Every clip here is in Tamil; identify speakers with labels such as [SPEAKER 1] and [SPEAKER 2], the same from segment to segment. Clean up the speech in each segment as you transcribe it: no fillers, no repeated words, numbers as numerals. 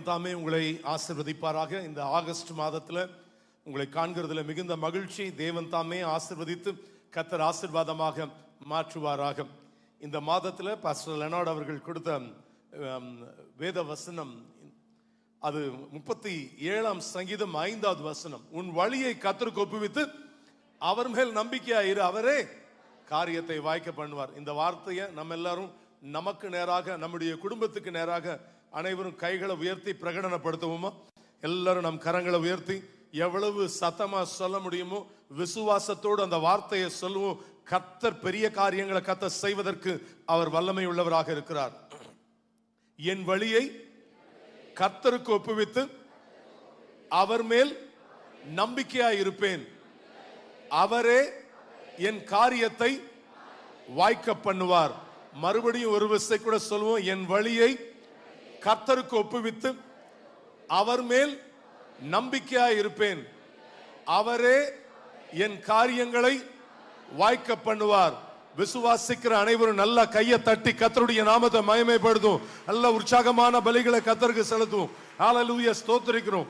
[SPEAKER 1] தாமே உங்களை ஆசீர்வதிப்பாராக. இந்த ஆகஸ்ட் மாதத்தில் உங்களை காண்கிறதுல மிகுந்த மகிழ்ச்சி. தேவன் தாமே ஆசீர்வதித்து கர்த்தர் ஆசீர்வாதமாக மாற்றுவாராக. இந்த மாதத்தில் பாஸ்டர் லெனார்ட் அவர்கள் கொடுத்த வேத வசனம் அது 37ஆம் சங்கீதம் 5வது வசனம். உன் வழியை கர்த்தருக்கு ஒப்புவித்து அவர் மேல் நம்பிக்கையாயிரு, அவரே காரியத்தை வாய்க்க பண்ணுவார். இந்த வார்த்தையை நம்ம எல்லாரும் நமக்கு நேராக, நம்முடைய குடும்பத்துக்கு நேராக அனைவரும் கைகளை உயர்த்தி பிரகடனப்படுத்துவோமா? எல்லாரும் நம் கரங்களை உயர்த்தி எவ்வளவு சத்தமா சொல்ல முடியுமோ விசுவாசத்தோடு அந்த வார்த்தையை சொல்லுவோம். கர்த்தர் பெரிய காரியங்களை கர்த்தர் செய்வதற்கு அவர் வல்லமை உள்ளவராக இருக்கிறார். என் வழியை கர்த்தருக்கு ஒப்புவித்து அவர் மேல் நம்பிக்கையாய் இருப்பேன், அவரே என் காரியத்தை வாய்க்க பண்ணுவார். மறுபடியும் ஒரு விசை கூட சொல்லுவோம். என் வழியை கர்த்தருக்கு ஒப்புவித்து அவர் மேல் நம்பிக்கையாய் இருப்பேன், அவரே என் காரியங்களை வாய்க்க பண்ணுவார். விசுவாசிக்கிற அனைவரும் நல்ல கையை தட்டி கர்த்தருடைய நாமத்தை மகிமைப்படுத்தும். நல்ல உற்சாகமான பலிகளை கர்த்தருக்கு செலுத்துவோம். ஹல்லேலூயா, ஸ்தோத்திரிக்கிறோம்.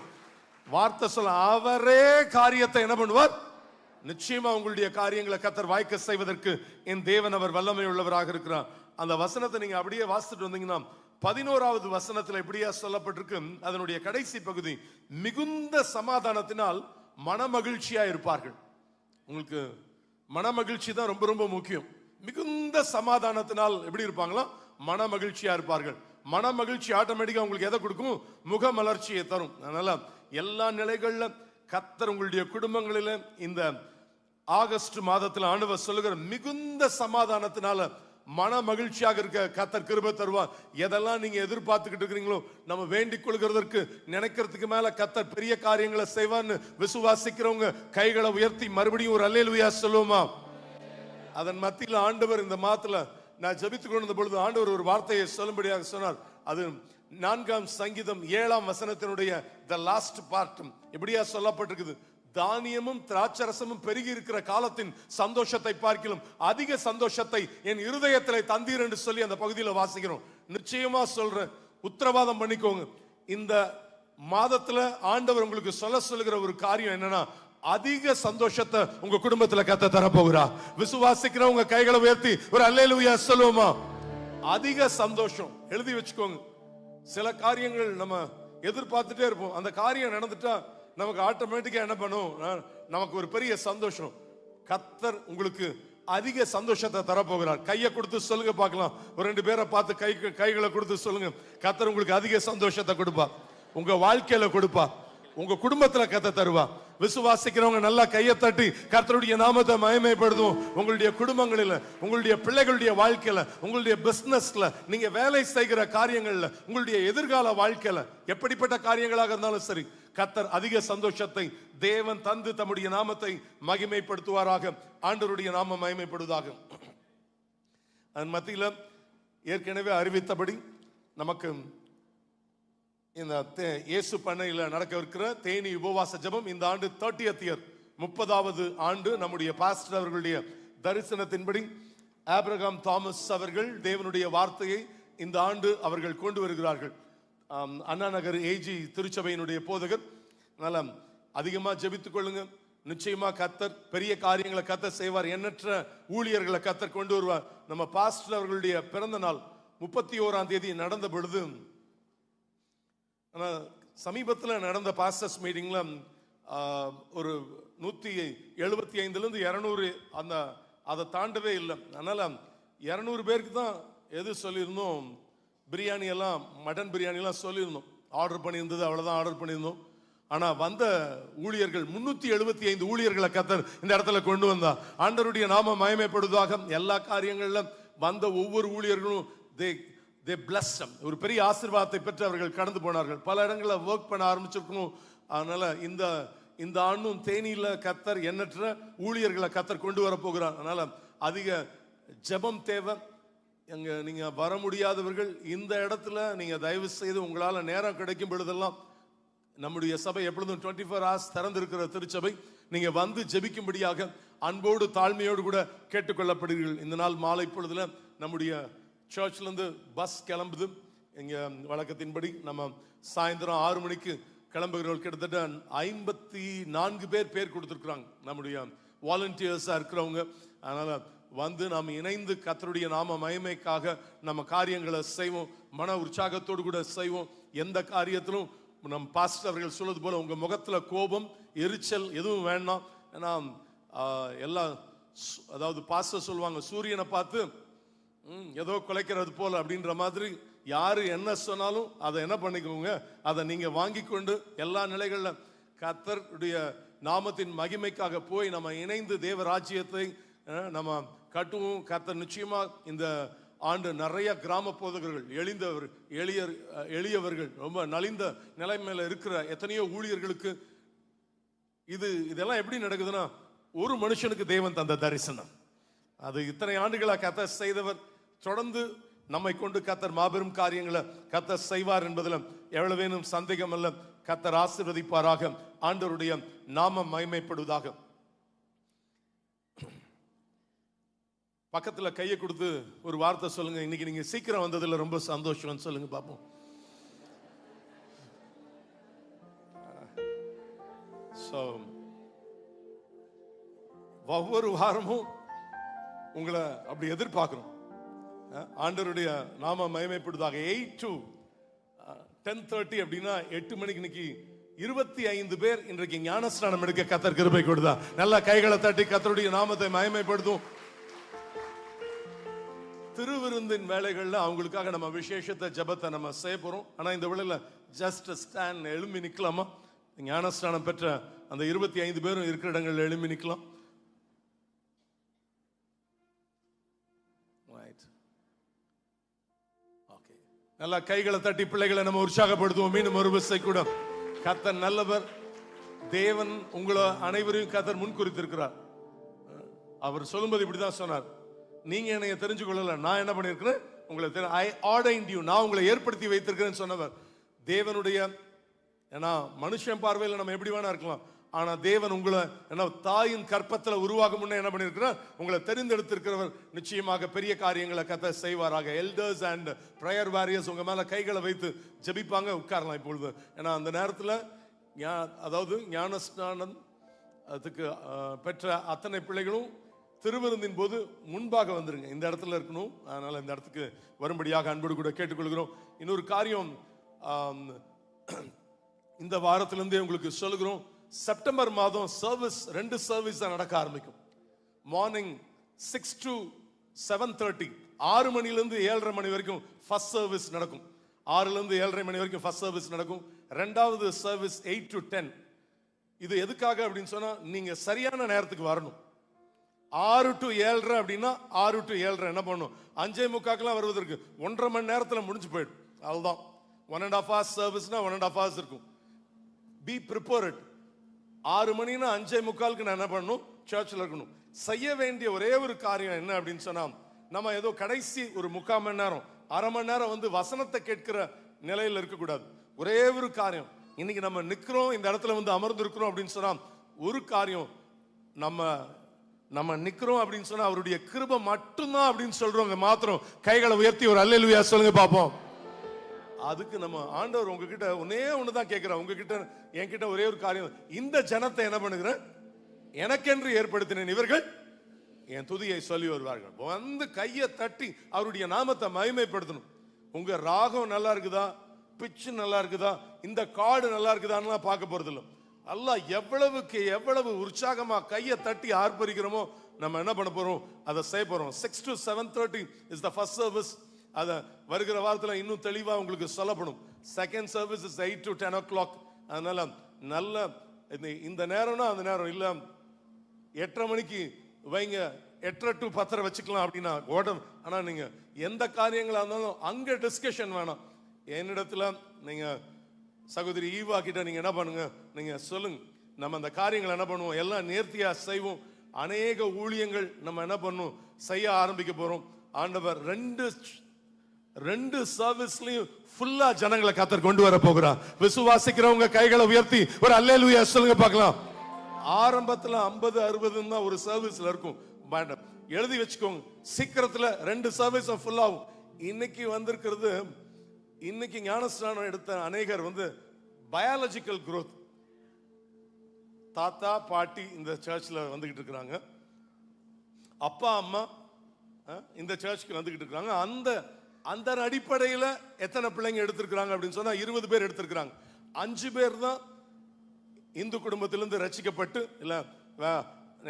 [SPEAKER 1] வார்த்தை சொல்ல, அவரே காரியத்தை என்ன பண்ணுவார்? நிச்சயமா உங்களுடைய காரியங்களை கர்த்தர் வாய்க்க செய்வதற்கு என் தேவன் அவர் வல்லமை உள்ளவராக இருக்கிறார். அந்த வசனத்தை நீங்க அப்படியே வாசித்துட்டு வந்தீங்கன்னா 11வது வசனத்துல இப்படியா சொல்லப்பட்டிருக்கு. அதனுடைய கடைசி பகுதி, மிகுந்த சமாதானத்தினால் மனமகிழ்ச்சியா இருப்பார்கள். உங்களுக்கு மனமகிழ்ச்சி தான் ரொம்ப ரொம்ப முக்கியம். மிகுந்த சமாதானத்தினால் எப்படி இருப்பாங்களா? மனமகிழ்ச்சியா இருப்பார்கள். மனமகிழ்ச்சி ஆட்டோமேட்டிக்கா உங்களுக்கு எதை கொடுக்கும்? முகமலர்ச்சியை தரும். அதனால எல்லா நிலைகள்ல கர்த்தர் உங்களுடைய குடும்பங்களில இந்த ஆகஸ்ட் மாதத்தில் ஆண்டவர் சொல்லுகிற மிகுந்த சமாதானத்தினால மன மகிழ்ச்சியாக இருக்க கர்த்தர் கிருபை தருவார். எதெல்லாம் நீங்க எதிர்பார்த்துக்கிட்டு இருக்கிறீங்களோ, நம்ம வேண்டிக் கொள்கிறதற்கு நினைக்கிறதுக்கு மேல கர்த்தர் பெரிய காரியங்களை செய்வார்னு விசுவாசிக்கிறவங்க கைகளை உயர்த்தி மறுபடியும் ஒரு அல்லேலூயா சொல்லுவோமா? அதன் மத்தியில் ஆண்டவர் இந்த மாதத்துல நான் ஜெபித்துக் கொண்டிருந்த பொழுது ஆண்டவர் ஒரு வார்த்தையை சொல்லும்படியாக சொன்னார். அது 4ஆம் சங்கீதம் 7ஆம் வசனத்தினுடைய the last part இப்படியா சொல்லப்பட்டிருக்குது. தானியமும் திராட்சரசமும் பெருகி இருக்கிற காலத்தின் சந்தோஷத்தை பார்க்கிலும் அதிக சந்தோஷத்தை என் இருதயத்திலே தந்தீர் என்று சொல்லி அந்த பகுதியில் வாசிக்கிறோம். நிச்சயமா சொல்றேன், உத்தரவாதம் பண்ணிக்கோங்க. இந்த மாதத்துல ஆண்டவர் உங்களுக்கு சொல்லுகிற ஒரு காரியம் என்னன்னா, அதிக சந்தோஷத்தை உங்க குடும்பத்துல கர்த்தர் தரப்போகிறா. விசுவாசிக்கிறவங்க கைகளை உயர்த்தி ஒரு அல்லேலூயா சொல்லுவோமா? அதிக சந்தோஷம். எழுதி வச்சுக்கோங்க. சில காரியங்கள் நம்ம எதிர்பார்த்துட்டே இருப்போம். அந்த காரியம் நடந்துட்டா நமக்கு ஆட்டோமேட்டிக்கா என்ன பண்ணும்? நமக்கு ஒரு பெரிய சந்தோஷம். கர்த்தர் உங்களுக்கு அதிக சந்தோஷத்தை தரப்போகிறார். கையை கொடுத்து சொல்லுங்க பார்க்கலாம். ஒரு 2 பேரை பார்த்து கைகளை கொடுத்து சொல்லுங்க. கர்த்தர் உங்களுக்கு அதிக சந்தோஷத்தை கொடுப்பா, உங்க வாழ்க்கையில கொடுப்பா, உங்க குடும்பத்துல கர்த்தர் தருவா. விசுவாசிக்கிறவங்க நல்லா கையை தட்டி கர்த்தருடைய நாமத்தை மகிமைப்படுத்தும். உங்களுடைய குடும்பங்களில், உங்களுடைய பிள்ளைகளுடைய வாழ்க்கையில, உங்களுடைய பிசினஸ்ல, நீங்க வேலை செய்கிற காரியங்கள்ல, உங்களுடைய எதிர்கால வாழ்க்கையில எப்படிப்பட்ட காரியங்களாக இருந்தாலும் சரி, கர்த்தர் அதிக சந்தோஷத்தை தேவன் தந்து தம்முடைய நாமத்தை மகிமைப்படுத்துவாராக. ஆண்டவருடைய நாமம் மகிமைப்படுவதாக. அதன் மத்தியில் ஏற்கனவே அறிவித்தபடி நமக்கு இந்த இயேசு பண்ணையில் நடக்க இருக்கிற தேனி உபவாச ஜெபம் இந்த ஆண்டு 30th year 30வது ஆண்டு. நம்முடைய பாஸ்டர் அவர்களுடைய தரிசனத்தின்படி ஆபிரகாம் தாமஸ் அவர்கள் தேவனுடைய வார்த்தையை இந்த ஆண்டு அவர்கள் கொண்டு வருகிறார்கள். அண்ணா நகர் ஏஜி திருச்சபையினுடைய போதகர். அதனால அதிகமா ஜெபித்துக் கொள்ளுங்க. நிச்சயமா கர்த்தர் பெரிய காரியங்களை கர்த்தர் செய்வார். எண்ணற்ற ஊழியர்களை கர்த்தர் கொண்டு வருவார். நம்ம பாஸ்டர் அவர்களுடைய பிறந்த நாள் 31ஆம் தேதி நடந்த பொழுது, சமீபத்தில் நடந்த பாஸ்டர்ஸ் மீட்டிங்ல ஒரு 175 200 அதை தாண்டவே இல்லை. அதனால 200 பேருக்கு தான் எது சொல்லியிருந்தோம், பிரியாணி எல்லாம், மட்டன் பிரியாணி எல்லாம் சொல்லியிருந்தோம். ஆர்டர் பண்ணியிருந்தது, அவ்வளவுதான் ஆர்டர் பண்ணியிருந்தோம். ஆனா வந்த ஊழியர்கள் 375 ஊழியர்களை கர்த்தர் இந்த இடத்துல கொண்டு வந்தா. ஆண்டவருடைய நாம மகிமைப்படுவதாக. எல்லா காரியங்கள்ல வந்த ஒவ்வொரு ஊழியர்களும் they blessed them. ஒரு பெரிய ஆசீர்வாதத்தை பெற்று அவர்கள் கடந்து போனார்கள். பல இடங்களில் ஒர்க் பண்ண ஆரம்பிச்சிருக்கணும். அதனால இந்த ஆண்டும் தேனியில கர்த்தர் எண்ணற்ற ஊழியர்களை கர்த்தர் கொண்டு வர போகிறார். அதனால அதிக ஜெபம் தேவை. நீங்க வர முடியாதவர்கள் இந்த இடத்துல நீங்க தயவு செய்து உங்களால நேரம் கிடைக்கும் பொழுதெல்லாம், நம்முடைய சபை எப்பொழுதும் 24 hours திறந்திருக்கிற திருச்சபை, நீங்க வந்து ஜெபிக்கும்படியாக அன்போடு தாழ்மையோடு கூட கேட்டுக்கொள்ளப்படுகிறீர்கள். இந்த நாள் மாலை பொழுதுல நம்முடைய சர்ச்ல இருந்து பஸ் கிளம்புது. இங்க வழக்கத்தின்படி நம்ம சாயந்தரம் 6 மணிக்கு கிளம்புகிறவர்கள் கிட்டத்தட்ட 54 பேர் கொடுத்துருக்குறாங்க, நம்முடைய வாலண்டியர்ஸா இருக்கிறவங்க. அதனால வந்து நாம் இணைந்து கர்த்தருடைய நாம மகிமைக்காக நம்ம காரியங்களை செய்வோம், மன உற்சாகத்தோடு கூட செய்வோம். எந்த காரியத்திலும் நம் பாஸ்டர் அவர்கள் சொல்வது போல உங்க முகத்துல கோபம் எரிச்சல் எதுவும் வேண்டாம். ஏன்னா எல்லாம் அதாவது பாஸ்டர் சொல்லுவாங்க, சூரியனை பார்த்து ஏதோ குலைக்கிறது போல அப்படின்ற மாதிரி யாரு என்ன சொன்னாலும் அதை என்ன பண்ணிக்கோங்க, அதை நீங்க வாங்கி கொண்டு எல்லா நிலைகள்ல கர்த்தருடைய நாமத்தின் மகிமைக்காக போய் நம்ம இணைந்து தேவ ராஜ்யத்தை நம்ம கட்டுவோம். கர்த்தர் நிச்சயமா இந்த ஆண்டு நிறைய கிராம போதகர்கள், எளியவர்கள், ரொம்ப நலிந்த நிலைமையில இருக்கிற எத்தனையோ ஊழியர்களுக்கு இதெல்லாம் எப்படி நடக்குதுன்னா, ஒரு மனுஷனுக்கு தேவன் தந்த தரிசனம். அது இத்தனை ஆண்டுகளா கர்த்தர் செய்தவர், தொடர்ந்து நம்மை கொண்டு கர்த்தர் மாபெரும் காரியங்களை கர்த்தர் செய்வார் என்பதில் எவ்வளவேனும் சந்தேகம் அல்ல. கர்த்தர் ஆசீர்வதிப்பாராக, ஆண்டவருடைய நாமம் மகிமைப்படுவதாக. பக்கத்துல கையை கொடுத்து ஒரு வார்த்தை சொல்லுங்க, இன்னைக்கு நீங்க சீக்கிரம் வந்ததுல ரொம்ப சந்தோஷம் சொல்லுங்க பாப்போம். ஒவ்வொரு வாரமும் உங்களை அப்படி எதிர்பார்க்கிறோம். ஆண்டவருடைய நாம மகிமைப்படுவதாக. 8 to 10:30 அப்படின்னா 8 மணிக்கு இன்னைக்கு 25 பேர் இன்றைக்கு ஞானஸ்நானம் எடுக்க கர்த்தர் கிருபை கொடுத்தா. நல்ல கைகளை தட்டி கர்த்தருடைய நாமத்தை மகிமைப்படுத்தும். திருவிருந்தின் வேலைகள்ல அவங்களுக்காக நம்ம விசேஷத்தை ஜபத்தை நம்ம செய்ய போறோம். ஆனா இந்த வேளையில ஜஸ்ட் ஸ்டாண்ட், எழும்பி நிக்கலாமா? ஞானஸ்நானம் பெற்ற அந்த 25 பேரும் இருக்கிற இடங்கள்ல எழும்பி நிக்கலாம். நல்லா கைகளை தட்டி பிள்ளைகளை நம்ம உற்சாகப்படுத்துவோம். மீண்டும் ஒரு விசை கூட. கர்த்தர் நல்லவர். தேவன் உங்களை அனைவரையும் கர்த்தர் முன்குறித்திருக்கிறார். அவர் சொல்லும்போது இப்படிதான் சொன்னார், நீங்க என்னைய தெரிஞ்சு கொள்ளல, நான் என்ன பண்ணிருக்கிறேன் உங்களை ஐ ஆர்டைன்ட் யூ, நான் உங்களை ஏற்படுத்தி வைத்திருக்கிறேன்னு சொன்னவர் தேவனுடைய. ஏன்னா மனுஷன் பார்வையில் நம்ம எப்படி வேணா இருக்கலாம், ஆனா தேவன் உங்களை என்ன தாயின் கற்பத்தில் உருவாகும் முன்னே என்ன பண்ணிருக்கிறார், உங்களை தெரிந்தெடுத்திருக்கிறவர். நிச்சயமாக பெரிய காரியங்களை கர்த்தர் செய்வாராக. எல்டர்ஸ் அண்ட் பிரேயர் வாரியர்ஸ் உங்க மேல கைகளை வைத்து ஜெபிப்பாங்க. உட்காரலாம் இப்பொழுது. ஏன்னா அந்த நேரத்தில் அதாவது ஞானஸ்நானம் அதுக்கு பெற்ற அத்தனை பிள்ளைகளும் திருவிருந்தின் போது முன்பாக வந்துருங்க, இந்த இடத்துல இருக்கணும். அதனால இந்த இடத்துக்கு வரும்படியாக அன்போடு கூட கேட்டுக்கொள்கிறோம். இன்னொரு காரியம் இந்த வாரத்திலிருந்தே உங்களுக்கு சொல்லுகிறோம். செப்டம்பர் மாதம் சர்வீஸ் 2 சர்வீஸ் நடக்க ஆரம்பிக்கும். மார்னிங் 6 to 7:30, 6 மணிலிருந்து 7:30 மணி வரைக்கும் ஃபர்ஸ்ட் சர்வீஸ் நடக்கும். 6லிருந்து 7:30 மணி வரைக்கும் ஃபர்ஸ்ட் சர்வீஸ் நடக்கும். ரெண்டாவது சர்வீஸ் 8 to 10. இது எதுக்காக அப்படின்னு சொன்னா, நீங்க சரியான நேரத்துக்கு வரணும். 6 to 7:30 அப்படின்னா 6 to 7:30 என்ன பண்ணும், 5:45 வருவதற்கு 1.5 மணி நேரத்தில் முடிஞ்சு போயிடும். அதுதான் 1.5 hours சர்வீஸ்னா 1.5 hours இருக்கும். Be prepared. 6 மணினா 5:45 நான் என்ன பண்ணணும், சர்ச்சில் இருக்கணும். செய்ய வேண்டிய ஒரே ஒரு காரியம் என்ன அப்படின்னு சொன்னா, நம்ம ஏதோ கடைசி ஒரு 3/4 மணி நேரம் 1/2 மணி நேரம் வந்து வசனத்தை கேட்கிற நிலையில் இருக்கக்கூடாது. ஒரே ஒரு காரியம், இன்னைக்கு நம்ம நிக்கிறோம், இந்த இடத்துல வந்து அமர்ந்திருக்கிறோம் அப்படின்னு சொன்னா ஒரு காரியம், நம்ம நிக்கிறோம் அப்படின்னு சொன்னா அவருடைய கிருபை மட்டும்தான் அப்படின்னு சொல்றவங்க மாத்திரம் கைகளை உயர்த்தி ஒரு அல்லேலூயா சொல்லுங்க பாப்போம். அதுக்கு நம்ம ஆண்டவர் உங்ககிட்ட ஒன்னே ஒண்ணுதான் கேட்கிறேன், உங்ககிட்ட என்கிட்ட ஒரே ஒரு காரியம், இந்த ஜனத்தை என்ன பண்ணுகிறேன், எனக்கென்று ஏற்படுத்தினேன், இவர்கள் என் துதியை சொல்லி வருவார்கள். வந்து கையை தட்டி அவருடைய நாமத்தை மகிமைப்படுத்தணும். உங்க ராகம் நல்லா இருக்குதா, பிச்சு நல்லா இருக்குதா, இந்த கார்டு நல்லா இருக்குதான்னு பார்க்க போறது இல்லை. அல்லாஹ் எவ்வளவுக்கு எவ்வளவு உற்சாகமா கையை தட்டி ஆர்ப்பரிக்கிறோமோ நம்ம என்ன பண்ண போறோம், அதை செய்ய போறோம். 6 to 7:30 is the first service. அத வருகிற வாரத்தில் இன்னும் தெளிவா உங்களுக்கு சொல்லப்படும். Second service is 8 to 10 o'clock. அதனால நல்ல இந்த நேரம்னா அந்த நேரம் இல்ல, 8:30 மணிக்கு வைங்க, 8:30 to 10:30 வச்சுக்கலாம் அப்படின்னா ஓடம். ஆனா நீங்க எந்த காரியங்களா இருந்தாலும் அங்க டிஸ்கஷன் வேணாம். என்னிடத்துல நீங்க சகோதரி ஈவா கிட்ட நீங்க என்ன பண்ணுங்க, நீங்க சொல்லுங்க, நம்ம அந்த காரியங்களை என்ன பண்ணுவோம், எல்லாம் நேர்த்தியா செய்வோம். அநேக ஊழியங்கள் நம்ம என்ன பண்ணுவோம், செய்ய ஆரம்பிக்க போறோம். ஆண்டவர் ரெண்டு சர்வீஸ்லயும் ஃபுல்லா ஜனங்களை கர்த்தர் கொண்டு வர போகிறார். விசுவாசிக்கிறவங்க கைகளை உயர்த்தி ஒரு அல்லேலூயா சொல்லுங்க பார்க்கலாம். ஆரம்பத்துல 50-60 தான் ஒரு சர்வீஸ்ல இருக்கும். எழுதி வச்சுக்கோங்க, சீக்கிரத்துல 2 சர்வீஸ் ஃபுல் ஆகும். இன்னைக்கு வந்திருக்கிறது இன்னைக்கு ஞானஸ்நானம் எடுத்த அநேகர் பயாலஜிக்கல் growth, தாத்தா பாட்டி இந்த சர்ச்சில் வந்துகிட்டு இருக்கிறாங்க, அப்பா அம்மா இந்த சர்ச்சுக்கு வந்துகிட்டு இருக்காங்க. அந்த அடிப்படையில் எத்தனை பிள்ளைங்க எடுத்திருக்கிறாங்க அப்படின்னு சொன்னா 20 பேர் எடுத்திருக்கிறாங்க. 5 பேர் தான் இந்து குடும்பத்திலிருந்து ரட்சிக்கப்பட்டு இல்ல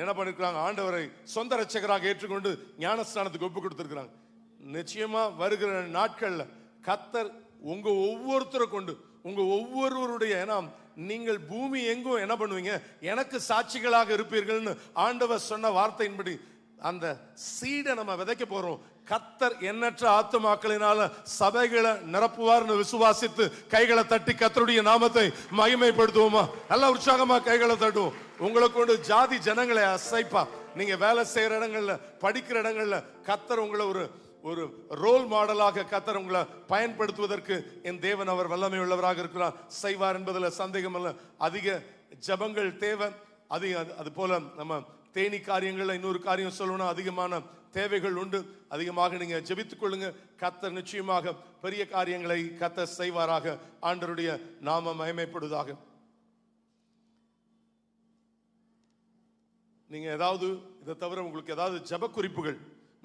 [SPEAKER 1] என்ன பண்ணிருக்காங்க, ஆண்டவரை சொந்த ரட்சகராக ஏற்றுக்கொண்டு ஞானஸ்நானத்துக்கு ஒப்பு கொடுத்திருக்கிறாங்க. நிச்சயமா வருகிற நாட்கள்ல கர்த்தர் உங்க ஒவ்வொருத்தரை கொண்டு உங்க ஒவ்வொருவருடைய, ஏன்னா நீங்கள் பூமி எங்கும் என்ன பண்ணுவீங்க, எனக்கு சாட்சிகளாக இருப்பீர்கள்னு ஆண்டவர் சொன்ன வார்த்தையின்படி அந்த சீடை நம்ம விதைக்க போறோம். கர்த்தர் எண்ணற்ற ஆத்துமாக்களினால சபைகளை நிரப்புவார்னு விசுவாசித்து கைகளை தட்டி கர்த்தருடைய நாமத்தை மகிமைப்படுத்துவோமா? நல்ல உற்சாகமா கைகளை தட்டுவோம். உங்களை கொண்டு ஜாதி ஜனங்களை அசைப்பா. நீங்க வேலை செய்யற இடங்கள்ல, படிக்கிற இடங்கள்ல கர்த்தர் உங்களை ஒரு ரோல் மாடலாக கர்த்தர் உங்களை பயன்படுத்துவதற்கு என் தேவன் அவர் வல்லமை உள்ளவராக இருக்கிறார், செய்வார் என்பதில் சந்தேகம் அல்ல. அதிக ஜபங்கள் தேவை. அது போல நம்ம தேனி காரியங்கள்ல இன்னொரு காரியம் சொல்லணும், அதிகமான தேவைகள் உண்டு. அதிகமாக நீங்க ஜெபித்துக் கொள்ளுங்க. கர்த்தர் நிச்சயமாக பெரிய காரியங்களை கர்த்தர் செய்வாராக. ஆண்டவருடைய நாம மகிமைப்படுவதாக. நீங்க ஏதாவது இதை தவிர உங்களுக்கு ஏதாவது ஜெப குறிப்புகள்,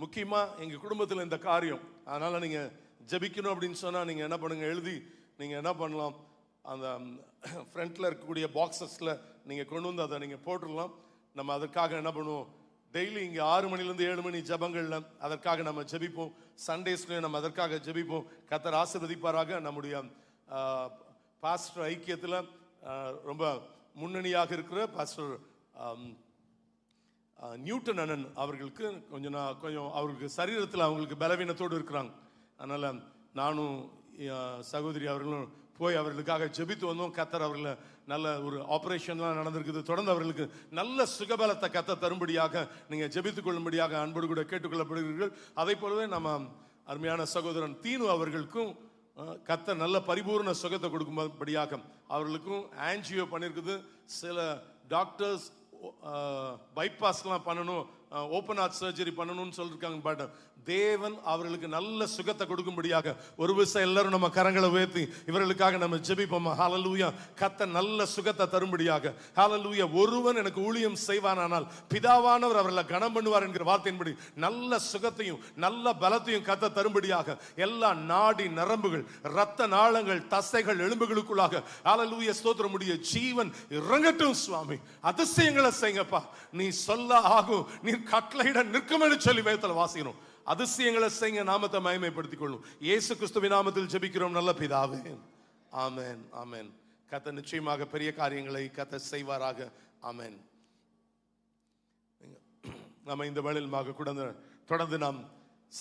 [SPEAKER 1] முக்கியமா எங்க குடும்பத்தில் இந்த காரியம், அதனால நீங்க ஜெபிக்கணும் அப்படின்னு சொன்னா நீங்க என்ன பண்ணுங்க, எழுதி நீங்க என்ன பண்ணலாம், அந்த ஃப்ரண்ட்ல இருக்கக்கூடிய பாக்ஸஸ்ல நீங்க கொண்டு வந்து அதை நீங்க போட்டுடலாம். நம்ம அதற்காக என்ன பண்ணுவோம், டெய்லி இங்க 6 மணிலிருந்து 7 மணி ஜபங்கள்ல அதற்காக நம்ம ஜெபிப்போம். சண்டேஸ்லயும் நம்ம அதற்காக ஜெபிப்போம். கர்த்தர் ஆசீர்வதிப்பாராக. நம்முடைய பாஸ்டர் ஐக்கியத்தில் ரொம்ப முன்னணியாக இருக்கிற பாஸ்டர் நியூட்டன் அண்ணன் அவர்களுக்கு கொஞ்சம் அவர்களுக்கு சரீரத்தில் அவங்களுக்கு பலவீனத்தோடு இருக்கிறாங்க. அதனால நானும் சகோதரி அவர்களும் போய் அவர்களுக்காக ஜெபித்து வந்தோம். கர்த்தர் அவர்களை நல்ல ஒரு ஆபரேஷன்லாம் நடந்திருக்குது. தொடர்ந்து அவர்களுக்கு நல்ல சுகபலத்தை கர்த்தர் தரும்படியாக நீங்க ஜெபித்துக் கொள்ளும்படியாக அன்போடு கூட கேட்டுக்கொள்ளப்படுகிறீர்கள். அதை போலவே நம்ம அருமையான சகோதரன் தீனு அவர்களுக்கும் கர்த்தர் நல்ல பரிபூர்ண சுகத்தை கொடுக்கும்படியாக அவர்களுக்கும் ஆன்ஜியோ பண்ணிருக்குது. சில டாக்டர்ஸ் பைபாஸ்லாம் பண்ணணும், ஓப்பன் ஹார்ட் சர்ஜரி பண்ணணும்னு சொல்லிருக்காங்க. பட் தேவன் அவர்களுக்கு நல்ல சுகத்தை கொடுக்கும்படியாக ஒரு விஷயம் எல்லாரும் நம்ம கரங்களை உயர்த்தி இவர்களுக்காக நம்ம ஜெபிப்போம். ஹல்லேலூயா. கர்த்தர் நல்ல சுகத்தை தரும்படியாக. ஹல்லேலூயா. ஒருவன் எனக்கு ஊழியம் செய்வானானால் பிதாவானவர் அவர்களை கனம் பண்ணுவார் என்கிற வார்த்தையின்படி நல்ல சுகத்தையும் நல்ல பலத்தையும் கர்த்தர் தரும்படியாக எல்லா நாடி நரம்புகள், இரத்த நாளங்கள், தசைகள், எலும்புகளுக்குள்ளாக ஹல்லேலூயா ஸ்தோத்திரம் உடைய ஜீவன் இறங்கட்டும் சுவாமி. அதிசயங்களை செய்யுங்கப்பா. நீ சொல்ல ஆகும், நீ கட்டளையிட நிற்கும் என்று சொல்லி வேதத்தில் வாசிக்கணும். அதிசயங்களை செய்ய நாமத்தை மகிமைப்படுத்திக் கொள்ளும். இயேசு கிறிஸ்துவின் நாமத்தில் ஜெபிக்கிறோம் நல்ல பிதாவே. ஆமென், ஆமென். கர்த்தர் நிச்சயமாக பெரிய காரியங்களை கர்த்தர் செய்வாராக. ஆமென். நம்ம இந்த வேளையிலுமாக தொடர்ந்து நாம்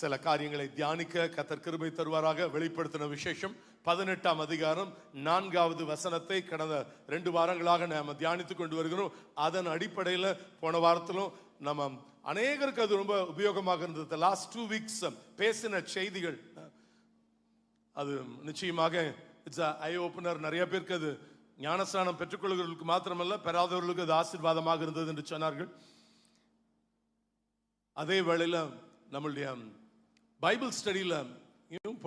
[SPEAKER 1] சில காரியங்களை தியானிக்க கர்த்தர் கிருபை தருவாராக. வெளிப்படுத்தின விசேஷம் 18ஆம் அதிகாரம் 4வது வசனத்தை கடந்த 2 வாரங்களாக நாம் தியானித்துக் கொண்டு வருகிறோம். அதன் அடிப்படையில் போன வாரத்திலும் நம்ம அநேகருக்கு அது ரொம்ப உபயோகமாக இருந்தது. லாஸ்ட் 2 வீக்ஸ் பேசின செய்திகள் அது நிச்சயமாக இட்ஸ் ஐ ஓபனர். நிறைய பேருக்கு அது ஞானஸ்நானம் பெற்றுக்கொள்கிறவர்களுக்கு மாத்திரமல்ல, பெறாதவர்களுக்கு அது ஆசீர்வாதமாக இருந்தது என்று சொன்னார்கள். அதே வேளையில் நம்மளுடைய பைபிள் ஸ்டடியில்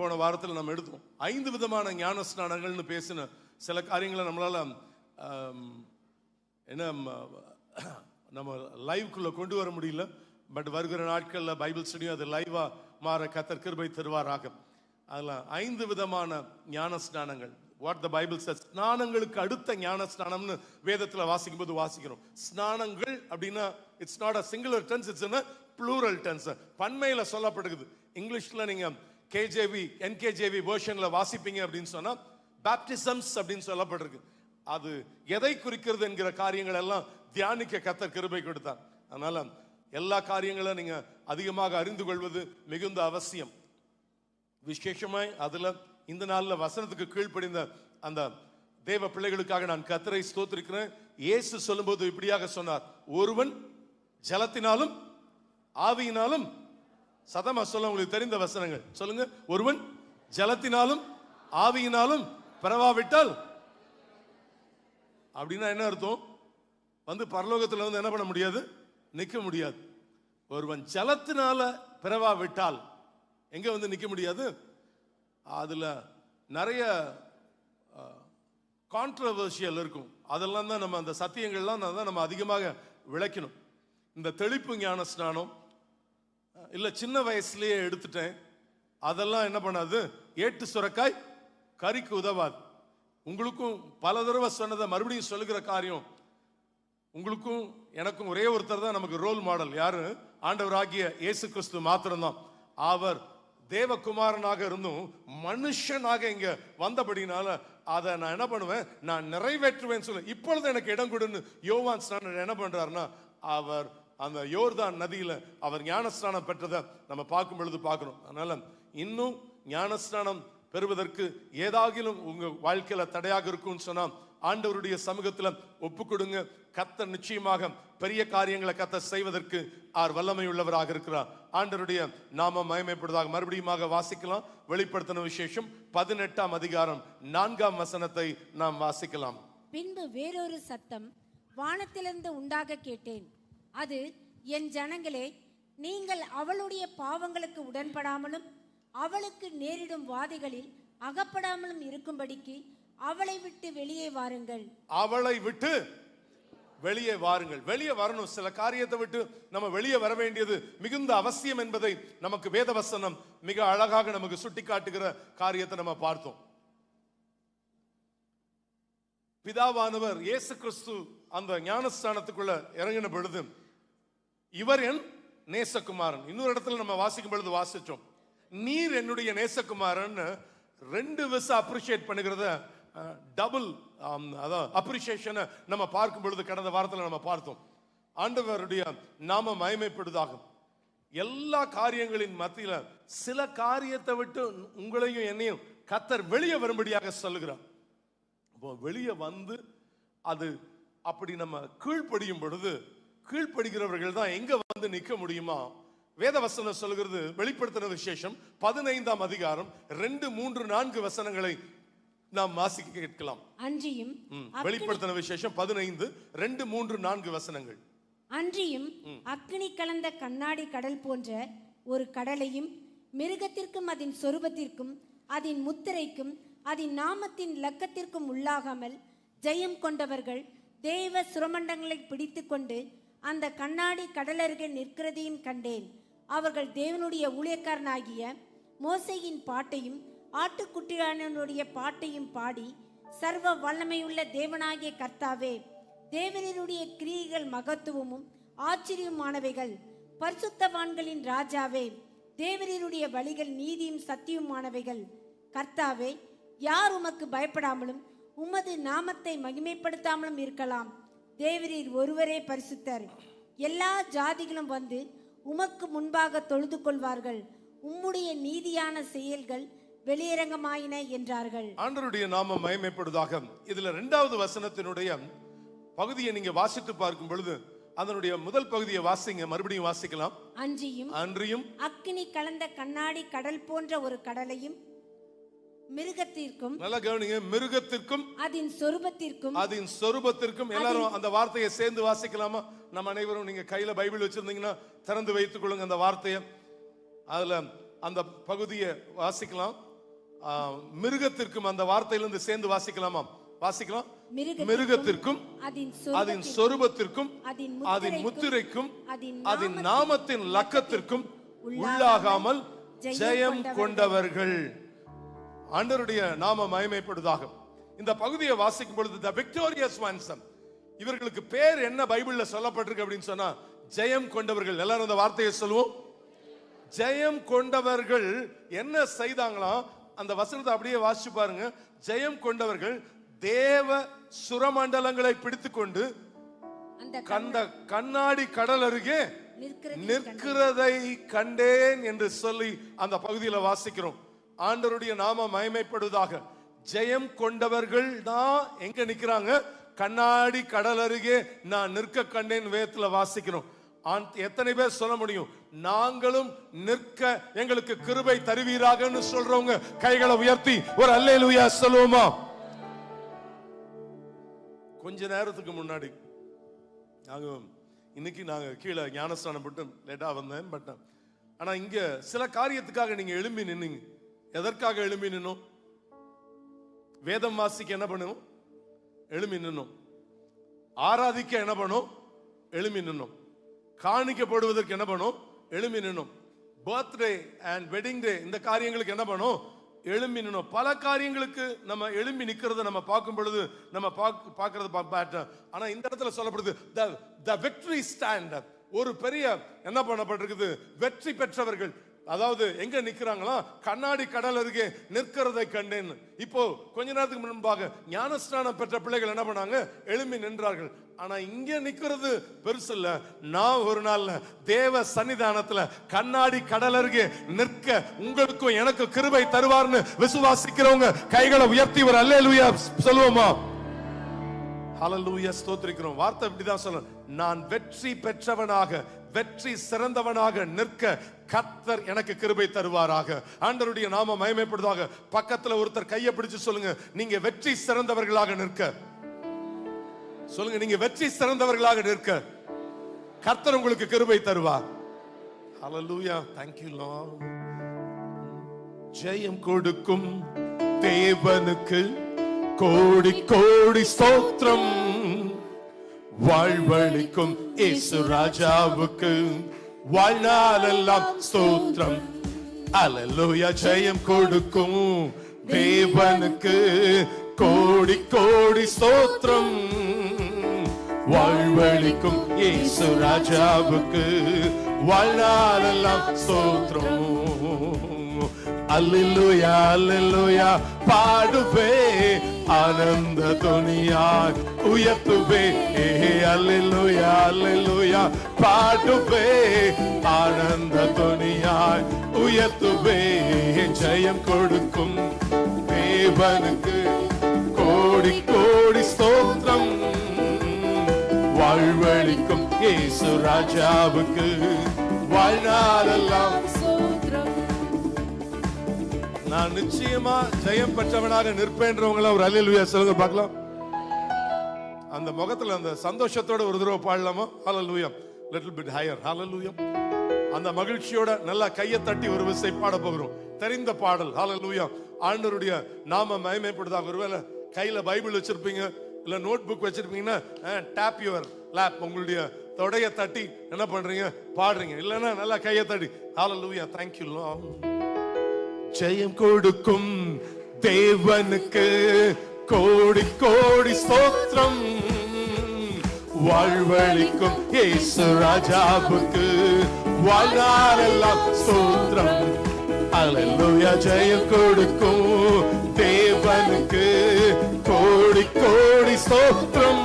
[SPEAKER 1] போன வாரத்தில் நம்ம எடுத்தோம் 5 விதமான ஞானஸ்நானங்கள்னு பேசின சில காரியங்களை நம்மளால நம்ம லைவ்க்குள்ள கொண்டு வர முடியல. பட் வருகிற நாட்களில் பைபிள் ஸ்டடியும் அது லைவா மாற கர்த்தர் கிருபை தருவாராக. அதில் 5 விதமான ஞானஸ்நானங்கள். What the Bible says. ஸ்நானங்களுக்கு அடுத்த ஞானஸ்நானம்னு வேதத்தில் வாசிக்கும் போது வாசிக்கிறோம். ஸ்நானங்கள் அப்படின்னா it's not a singular tense, it's in plural tense. பன்மையில சொல்லப்படுகிறது. இங்கிலீஷ்ல நீங்க கேஜேவி என்கேஜேவி வெர்ஷன்ல வாசிப்பீங்க அப்படின்னு சொன்னா பேப்டிசம்ஸ் அப்படின்னு சொல்லப்பட்டிருக்கு. அது எதை குறிக்கிறது என்கிற காரியங்கள் எல்லாம் தியானிக்க கர்த்தர் கிருபை கொடுத்தார். அதனால எல்லா காரியங்களும் நீங்க அதிகமாக அறிந்து கொள்வது மிகுந்த அவசியம். விசேஷமாய் அதுல இந்த நாள்ல வசனத்துக்கு கீழ்ப்படிந்த அந்த தேவ பிள்ளைகளுக்காக நான் கர்த்தரை ஸ்தோத்திரிக்கிறேன். இயேசு சொல்லும்போது இப்படியாக சொன்னார், ஒருவன் ஜலத்தினாலும் ஆவியினாலும், சதமா சொல்ல உங்களுக்கு தெரிந்த வசனங்கள் சொல்லுங்க. ஒருவன் ஜலத்தினாலும் ஆவியினாலும் பிறவாவிட்டால் அப்படின்னா என்ன அர்த்தம்? பரலோகத்தில் என்ன பண்ண முடியாது, நிற்க முடியாது. ஒருவன் ஜலத்தினால பிறவாவிட்டால் எங்க நிற்க முடியாது? அதுல நிறைய கான்ட்ரவர்ஷியல் இருக்கும். அதெல்லாம் தான் நம்ம அந்த சத்தியங்கள்லாம் தான் நம்ம அதிகமாக விளக்கணும். இந்த தெளிப்பு ஞான ஸ்நானம் இல்லை சின்ன வயசுலேயே எடுத்துட்டேன், அதெல்லாம் என்ன பண்ணாது, ஏட்டு சுரக்காய் கறிக்கு உதவாது. உங்களுக்கும் பல தடவை சொன்னதை மறுபடியும் சொல்லுகிற காரியம், உங்களுக்கும் எனக்கும் ஒரே ஒருத்தர் தான் நமக்கு ரோல் மாடல். யாரு? ஆண்டவராகிய இயேசு கிறிஸ்து மாத்திரம்தான். அவர் தேவகுமாரனாக இருந்தும் மனுஷனாக இங்க வந்தபடினால அதை நான் என்ன பண்ணுவேன், நான் நிறைவேற்றுவேன் சொல்ல. இப்பொழுது எனக்கு இடம் கொடுன்னு யோவான் ஸ்நானன் என்ன பண்றாருன்னா, அவர் அந்த யோர்தான் நதியில அவர் ஞானஸ்நானம் பெற்றதை நம்ம பார்க்கும் பொழுது பார்க்கிறோம். அதனால இன்னும் ஞானஸ்நானம் பெறுவதற்கு ஏதாகிலும் உங்க வாழ்க்கையில தடையாக இருக்கும்னு சொன்னா ஆண்டவருடைய சமூகத்துல ஒப்பு கொடுங்க. கர்த்தர் நிச்சயமாக பெரிய காரியங்களை கர்த்தர் செய்வதற்கு வல்லமை உள்ளவராக இருக்கிறார். ஆண்டவருடைய நாம மகிமைப்படுவதாக. மறுபடியும் வாசிக்கலாம். வெளிப்படுத்தின விசேஷம் 18ஆம் அதிகாரம் 4ஆம் வசனத்தை நாம் வாசிக்கலாம்.
[SPEAKER 2] பின்பு வேறொரு சத்தம் வானத்திலிருந்து உண்டாக கேட்டேன். அது, என் ஜனங்களே, நீங்கள் அவளுடைய பாவங்களுக்கு உடன்படாமலும் அவளுக்கு நேரிடும் வாதைகளில் அகப்படாமலும் இருக்கும்படிக்கு அவளை விட்டு வெளியே வாருங்கள். அவளை விட்டு
[SPEAKER 1] வெளியே வாருங்கள். வெளியே வரணும். சில காரியத்தை விட்டு நம்ம வெளியே வர வேண்டியது மிகுந்த அவசியம் என்பதை நமக்கு வேதவசனம் மிக அழகாக நமக்கு சுட்டி காட்டுகிற காரியத்தை நம்ம பார்த்தோம். பிதாவானவர் இயேசு கிறிஸ்து அந்த ஞானஸ்தானத்துக்குள்ள இறங்கின பொழுது, இவர் என் நேசகுமாரன். இன்னொரு இடத்துல நம்ம வாசிக்கும் பொழுது வாசிச்சோம், நீர் என்னுடைய நேசகுமாரன். 2 விச அப்ரிஷியேட் பண்ணுகிறத டபுள் அப்ரிசியேஷனை நம்ம பார்க்கும் பொழுது கடந்த வாரத்தில் நம்ம பார்த்தோம். ஆண்டவருடைய நாம மகிமைப்படுவதாகும். எல்லா காரியங்களின் மத்தியில சில காரியத்தை விட்டு உங்களையும் என்னையும் கர்த்தர் வெளியே வரும்படியாக சொல்லுகிறார். வெளியே வந்து அது அப்படி நம்ம கீழ்ப்படியும் பொழுது, கீழ்ப்படுகிறவர்கள் தான் எங்க வந்து நிற்க முடியுமா? வேதவசனம் சொல்கிறது. வெளிப்படுத்தின விசேஷம் 15ஆம் அதிகாரம் 2, 3, 4 வசனங்களை நாம் வாசிக்க கேட்கலாம்.
[SPEAKER 2] அன்றியும்
[SPEAKER 1] வெளிப்படுத்தின விசேஷம் 15, 2, 3, 4 வசனங்கள்.
[SPEAKER 2] அன்றியும் அக்கினி கலந்த கண்ணாடி கடல் போன்ற ஒரு கடலையும் மிருகத்திற்கும் அதன் சொரூபத்திற்கும் அதன் முத்திரைக்கும் அதன் நாமத்தின் லக்கத்திற்கும் உள்ளாகாமல் ஜெயம் கொண்டவர்கள் தேவ சுரமண்டங்களை பிடித்து கொண்டு அந்த கண்ணாடி கடலருகே நிற்கிறதையும் கண்டேன். அவர்கள் தேவனுடைய ஊழியக்காரனாகிய மோசேயின் பாட்டையும் ஆட்டுக்குட்டியானுடைய பாட்டையும் பாடி, சர்வ வல்லமையுள்ள தேவனாகிய கர்த்தாவே, தேவனுடைய கிரியைகள் மகத்துவமும் ஆச்சரியமானவைகள், பரிசுத்தவான்களின் ராஜாவே, தேவனுடைய வழிகள் நீதியும் சத்தியமானவைகள். கர்த்தாவே, யார் உமக்கு பயப்படாமலும் உமது நாமத்தை மகிமைப்படுத்தாமலும் இருக்கலாம்? தேவரீர் ஒருவரே பரிசுத்தர். எல்லா ஜாதிகளும் வந்து உமக்கு முன்பாக தொழுது கொள்வார்கள். உம்முடைய நீதியான செயல்கள் வெளியரங்கமாயின என்றார்கள்.
[SPEAKER 1] ஆண்டவருடைய நாமம் மகிமைப்படுவதாக. இதுல 2வது வசனத்தினுடைய பகுதியை நீங்க வாசித்து பார்க்கும் பொழுது அதனுடைய முதல் பகுதியை வாசிங்க. மறுபடியும் வாசிக்கலாம்.
[SPEAKER 2] அன்றியும் அக்கினி கலந்த கண்ணாடி கடல் போன்ற ஒரு கடலையும் மிருகத்திற்கும்,
[SPEAKER 1] நல்லா கவனிங்க, மிருகத்திற்கும்
[SPEAKER 2] அதன் சொரூபத்திற்கும்.
[SPEAKER 1] எல்லாரும் அந்த வார்த்தையை சேர்ந்து வாசிக்கலாமா? நம்ம அனைவரும், நீங்க கையில பைபிள் வச்சிருந்தீங்கன்னா திறந்து வைத்துக் கொள்ளுங்க அந்த வார்த்தையை. அதுல அந்த பகுதியை வாசிக்கலாம். மிருகத்திற்கும் அந்த வார்த்தையிலிருந்து சேர்ந்து வாசிக்கலாமா? வாசிக்கலாம். மிருகத்திற்கும் அதன் சொரூபத்திற்கும் அதன் முத்திரைக்கும் அதன் நாமத்தின் லக்கத்திற்கும் உள்ளாகாமல் ஜெயம் கொண்டவர்கள். ஆண்டவருடைய நாம மகிமைப்படுவதாக. இந்த பகுதியை வாசிக்கும் பொழுது the victorious ones, இவர்களுக்கு பேர் என்ன பைபிள்ல சொல்லப்பட்டிருக்கு அப்படின்னு சொன்னா ஜெயம் கொண்டவர்கள். எல்லாரும் அந்த வார்த்தையை சொல்லுவோம். ஜெயம் கொண்டவர்கள் என்ன செய்தாங்களாம்? அந்த வசனத்தை அப்படியே வாசிச்சு பாருங்க. ஜெயம் கொண்டவர்கள் தேவ சுரமண்டலங்களை பிடித்துக்கொண்டு அந்த கண்ணாடி கடல் அருகே நிற்கிறதை கண்டேன் என்று சொல்லி அந்த பகுதியில வாசிக்கிறோம். ஆண்டவருடைய நாம மகிமைப்படுவதாக. ஜெயம் கொண்டவர்கள் தான் எங்க நிக்கிறாங்க? கண்ணாடி கடல் அருகே நான் நிற்க கண்டேன் வேதத்துல வாசிக்கிறோம். எத்தனை பேர் சொல்ல முடியும், நாங்களும் நிற்க எங்களுக்கு கிருபை தருவீராகன்னு சொல்றவங்க கைகளை உயர்த்தி ஒரு அல்லேலூயா சொல்லுவோமா? கொஞ்ச நேரத்துக்கு முன்னாடி இன்னைக்கு நாங்க கீழே ஞானஸ்தானம் போட்டு லேட்டா வந்தேன். பட் ஆனா இங்க சில காரியத்துக்காக நீங்க எழும்பி நின்னீங்க. எதற்காக எழும்பி நின்னோம்? வேதம் வாசிக்க என்ன பண்ணும்? எழும்பி நின்னும். ஆராதிக்க என்ன பண்ணும்? எழும்பி நின்னும். காணிக்கப்படுவதற்கு என்ன பண்ணும்? எழும்பி நின்னும். பர்த்டே அண்ட் வெட்டிங் டே இந்த காரியங்களுக்கு என்ன பண்ணும்? எழும்பி நின்னும். பல காரியங்களுக்கு நம்ம எழும்பி நிக்கிறத நம்ம பார்க்கும் பொழுது நம்ம பார்க்கறது. ஆனா இந்த இடத்துல சொல்லப்படுது the victory stand. ஒரு பெரிய என்ன பண்ணப்பட்டிருக்குது? வெற்றி பெற்றவர்கள். அதாவது எங்க நிக்கிறாங்களா? கண்ணாடி கடல் அருகே நிற்கிறதை கண்டேன். இப்போ கொஞ்ச நேரத்துக்கு முன்பாக ஞானஸ்நானம் பெற்ற பிள்ளைகள் என்ன பண்ணாங்க? எழும்பி நின்றார்கள். ஆனா இங்க நிக்கிறது பெருசு இல்ல. நான் ஒரு நாள்ல தேவ சன்னிதானத்துல கண்ணாடி கடல் அருகே நிற்க உங்களுக்கும் எனக்கு கிருபை தருவார்னு விசுவாசிக்கிறவங்க கைகளை உயர்த்தி ஒரு அல்லேலூயா சொல்லுவோமா? ஹல்லேலூயா ஸ்தோத்திரிக்கிறோம். வார்த்தை இப்படிதான் சொல்லணும். நான் வெற்றி பெற்றவனாக, வெற்றி சிறந்தவனாக நிற்க கர்த்தர் எனக்கு கிருபை தருவாராக. ஆண்டவருடைய நாமம் மகிமைப்படுவதாக. பக்கத்துல ஒருத்தர் கையை பிடிச்சு சொல்லுங்க, நீங்க வெற்றி சிறந்தவர்களாக நிற்க. சொல்லுங்க, நீங்க வெற்றி சிறந்தவர்களாக நிற்க கர்த்தர் உங்களுக்கு கிருபை தருவார். ஹல்லேலூயா. Thank you Lord. ஜெயம் கொடுக்கும் தேவனுக்கு கோடி கோடி ஸ்தோத்திரம். வாழ்வளிக்கும் இயேசு ராஜாவுக்கு வாழ்நாளெல்லாம் ஸ்தோத்திரம். அல்லேலூயா. ஜெயம் கொடுக்கும் தேவனுக்கு கோடி கோடி ஸ்தோத்திரம். வாழ்வளிக்கும் இயேசு ராஜாவுக்கு வாழ்நாளெல்லாம் ஸ்தோத்திரம். அல்லேலூயா அல்லேலூயா பாடுவே, ஆனந்த துணியாய் உயர்த்துவே. அல்லேலூயா அல்லேலூயா பாடுவே, ஆனந்த துணியாய் உயர்த்துவே. ஜெயம் கொடுக்கும் தேவனுக்கு கோடி கோடி ஸ்தோத்திரம். வாழ்வளிக்கும் இயேசு ராஜாவுக்கு வாழ்நாளெல்லாம். நான் நிச்சயமா ஜெயம் பெற்றவனாக நிற்பேன்றவங்கள ஒரு அல்லேலூயா சொல்லுங்க பார்க்கலாம். அந்த முகத்துல அந்த சந்தோஷத்தோட ஒரு தடவை பாடலாமா? ஹல்லேலூயா. Little bit higher. ஹல்லேலூயா. அந்த மகிழ்ச்சியோட நல்லா கையை தட்டி ஒரு விசை பாட போகிறோம். தெரிந்த பாடல். ஹல்லேலூயா. ஆண்டவருடைய நாம மகிமைப்படுதாக. ஒருவேளை கையில பைபிள் வச்சிருப்பீங்க, இல்ல நோட் புக் வச்சிருப்பீங்கன்னா டேப் யுவர் லேப், உங்களுடைய தொடைய தட்டி என்ன பண்றீங்க? பாடுறீங்க. இல்லைன்னா நல்லா கையை தட்டி ஹல்லேலூயா. Thank you Lord. ஜெயம் கொடுக்கும் தேவனுக்கு கோடி கோடி ஸ்தோத்திரம். வாழ்வளிக்கும் இயேசு ராஜாவுக்கு வாழ்நாளெல்லாம் ஸ்தோத்திரம். அல்லேலூயா. ஜெயம் கொடுக்கும் தேவனுக்கு கோடி கோடி ஸ்தோத்திரம்.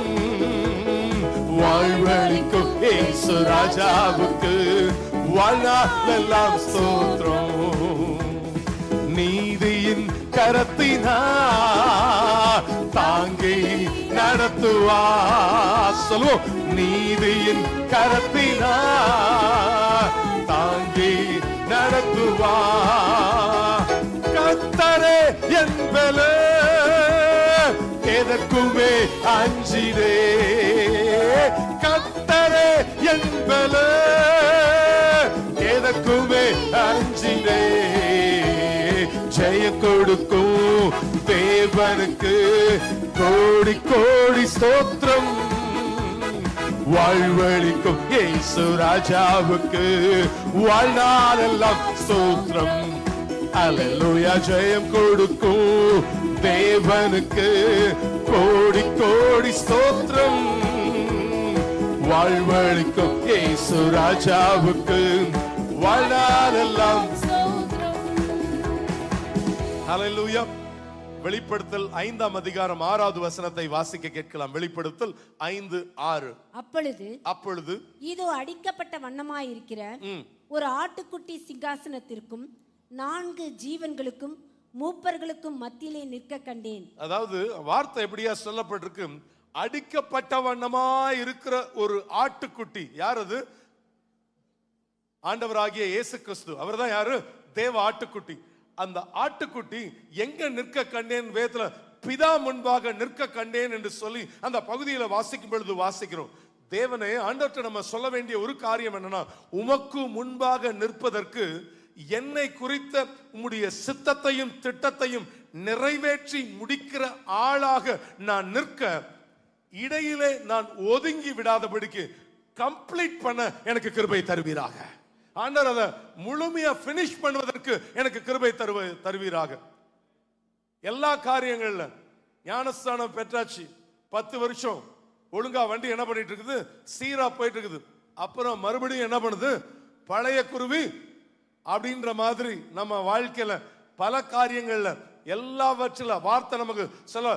[SPEAKER 1] வாழ்வளிக்கும் இயேசு ராஜாவுக்கு வாழ்நாளெல்லாம் ஸ்தோத்திரம். நீதியின் கரத்தினா தாங்கி நடத்துவா. சொல்லுவோம், நீதியின் கரத்தினா தாங்கி நடத்துவா. கர்த்தரே என்பலே எதற்குமே அஞ்சிரே. கர்த்தரே என்பலே எதற்குமே அஞ்சிரே. ஜெயம் கொடுக்கும் தேவனுக்கு கோடி கோடி ஸ்தோத்திரம். வாழ்வளிக்கும் இயேசு ராஜாவுக்கு வாழ்நாளெல்லாம் ஸ்தோத்திரம். அல்லேலூயா. ஜெயம் கொடுக்கும் தேவனுக்கு கோடி கோடி ஸ்தோத்திரம். வாழ்வளிக்கும் இயேசு ராஜாவுக்கு வாழ்நாளெல்லாம். ஹல்லேலூயா. வெளிப்படுத்தல் 5ஆம் அதிகாரம் 6வது வசனத்தை வாசிக்க கேட்கலாம். வெளிப்படுத்தல் 5:6. அப்பொழுது
[SPEAKER 2] இதோ அடிக்கப்பட்ட வண்ணமாயிருக்கிற ஒரு ஆட்டுக்குட்டி சிங்காசனத்திற்கும் 4 ஜீவன்களுக்கும் மூப்பர்களுக்கும் மத்தியிலே நிற்க கண்டேன்.
[SPEAKER 1] அதாவது வார்த்தை எப்படியா சொல்லப்பட்டிருக்கு? அடிக்கப்பட்ட வண்ணமாய் இருக்கிற ஒரு ஆட்டுக்குட்டி. யார் அது? ஆண்டவராகிய இயேசு கிறிஸ்து. அவர்தான் யாரு? தேவ ஆட்டுக்குட்டி. அந்த ஆட்டுக்குட்டி எங்க நிற்க கண்டேன்? வேதத்துல பிதா முன்பாக நிற்க கண்டேன் என்று சொல்லி அந்த பகுதியில வாசிக்கும் பொழுது வாசிக்கிறோம். தேவனே, ஆண்டவர்கிட்ட நம்ம சொல்ல வேண்டிய ஒரு காரியம் என்னன்னா, உமக்கு முன்பாக நிற்பதற்கு என்னை குறித்த உம்முடைய சித்தத்தையும் திட்டத்தையும் நிறைவேற்றி முடிக்கிற ஆளாக நான் நிற்க, இடையிலே நான் ஒதுங்கி விடாதபடிக்கு கம்ப்ளீட் பண்ண எனக்கு கிருபை தருவீராக. ஆண்டவர் அதை முழுமையா பினிஷ் பண்ணுவதற்கு எனக்கு கிருபை தருவீராக. எல்லா காரியங்கள்ல ஞானஸ்தானம் பெற்றாச்சு, 10 வருஷம் ஒழுங்கா வண்டி என்ன பண்ணிட்டு இருக்குது, சீரா போயிட்டு இருக்குது. அப்புறம் மறுபடியும் என்ன பண்ணுது, பழைய குருவி அப்படின்ற மாதிரி நம்ம வாழ்க்கையில பல காரியங்கள்ல எல்லாவற்றில வார்த்தை நமக்கு சொல்ல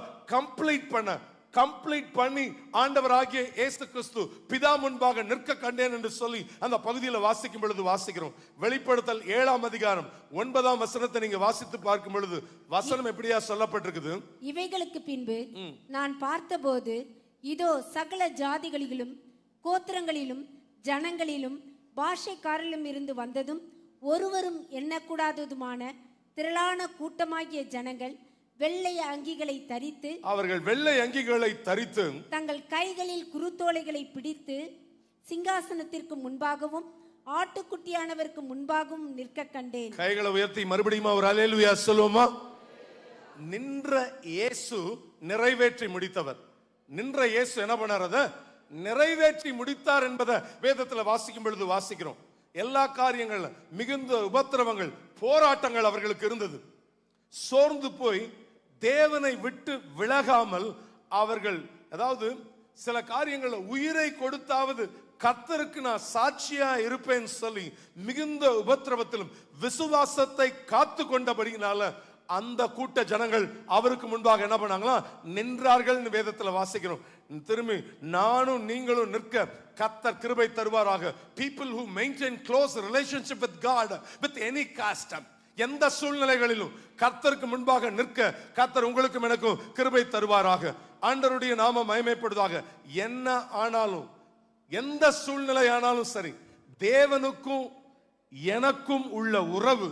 [SPEAKER 1] கம்ப்ளீட் பண்ணி ஆண்டவராகிய இயேசு கிறிஸ்து பிதா முன்பாக நிற்க கண்டேன் என்று சொல்லி அந்த பகுதியில் வாசிக்கும் பொழுது வாசிக்கிறோம். வெளிப்படுத்தல் 7ஆம் அதிகாரம் 9ஆம் வசனத்தை நீங்க வாசித்து பார்க்கும் பொழுது வசனம் எப்படியா சொல்லப்பட்டிருக்குது,
[SPEAKER 2] இவைகளுக்கு பின்பு நான் பார்த்தபோது இதோ சகல ஜாதிகளிலும் கோத்திரங்களிலும் ஜனங்களிலும் பாஷைக்காரிலும் இருந்து வந்ததும் ஒருவரும் எண்ணக்கூடாததுமான திரளான கூட்டமாகிய ஜனங்கள் வெள்ளை அங்கிகளை தரித்து, அவர்கள் வெள்ளை அங்கிகளை தரித்து தங்கள் கைகளில் குருத்தோலைகளை பிடித்து சிங்காசனத்திற்கு முன்பாகவும் ஆட்டுக்குட்டியானவருக்கு முன்பாகவும் நிற்க கண்டேன். கைகளை உயர்த்தி மறுபடியும் ஒரு அல்லேலூயா சொல்லுவோமா? நின்ற இயேசு நிறைவேற்றி முடித்தவர். நின்ற இயேசு என்ன பண்ணார், நிறைவேற்றி முடித்தார் என்பதை வேதத்துல வாசிக்கும் பொழுது வாசிக்கிறோம். எல்லா காரியங்கள்ல மிகுந்த உபத்திரவங்கள், போராட்டங்கள் அவர்களுக்கு இருந்தது. சோர்ந்து போய் தேவனை விட்டு விலகாமல் அவர்கள், அதாவது சில காரியங்கள் உயிரை கொடுத்தாவது கர்த்தருக்கு நான் சாட்சியா இருப்பேன் சொல்லி மிகுந்த உபத்திரவத்திலும் விசுவாசத்தை காத்து கொண்டபடியினால அந்த கூட்ட ஜனங்கள் அவருக்கு முன்பாக என்ன பண்ணாங்களா, நின்றார்கள் வேதத்துல வாசிக்கிறோம். திரும்பி நானும் நீங்களும் நிற்க கர்த்தர் கிருபை தருவாராக. people who maintain close relationship with God with any caste, எந்த சூழ்நிலைகளிலும் கர்த்தருக்கு முன்பாக நிற்க கர்த்தர் உங்களுக்கும் எனக்கும் கிருபை தருவாராக. ஆண்டவருடைய நாமம் மகிமைப்படுவதாக. என்ன ஆனாலும், எந்த சூழ்நிலை ஆனாலும் சரி, தேவனுக்கும் எனக்கும் உள்ள உறவு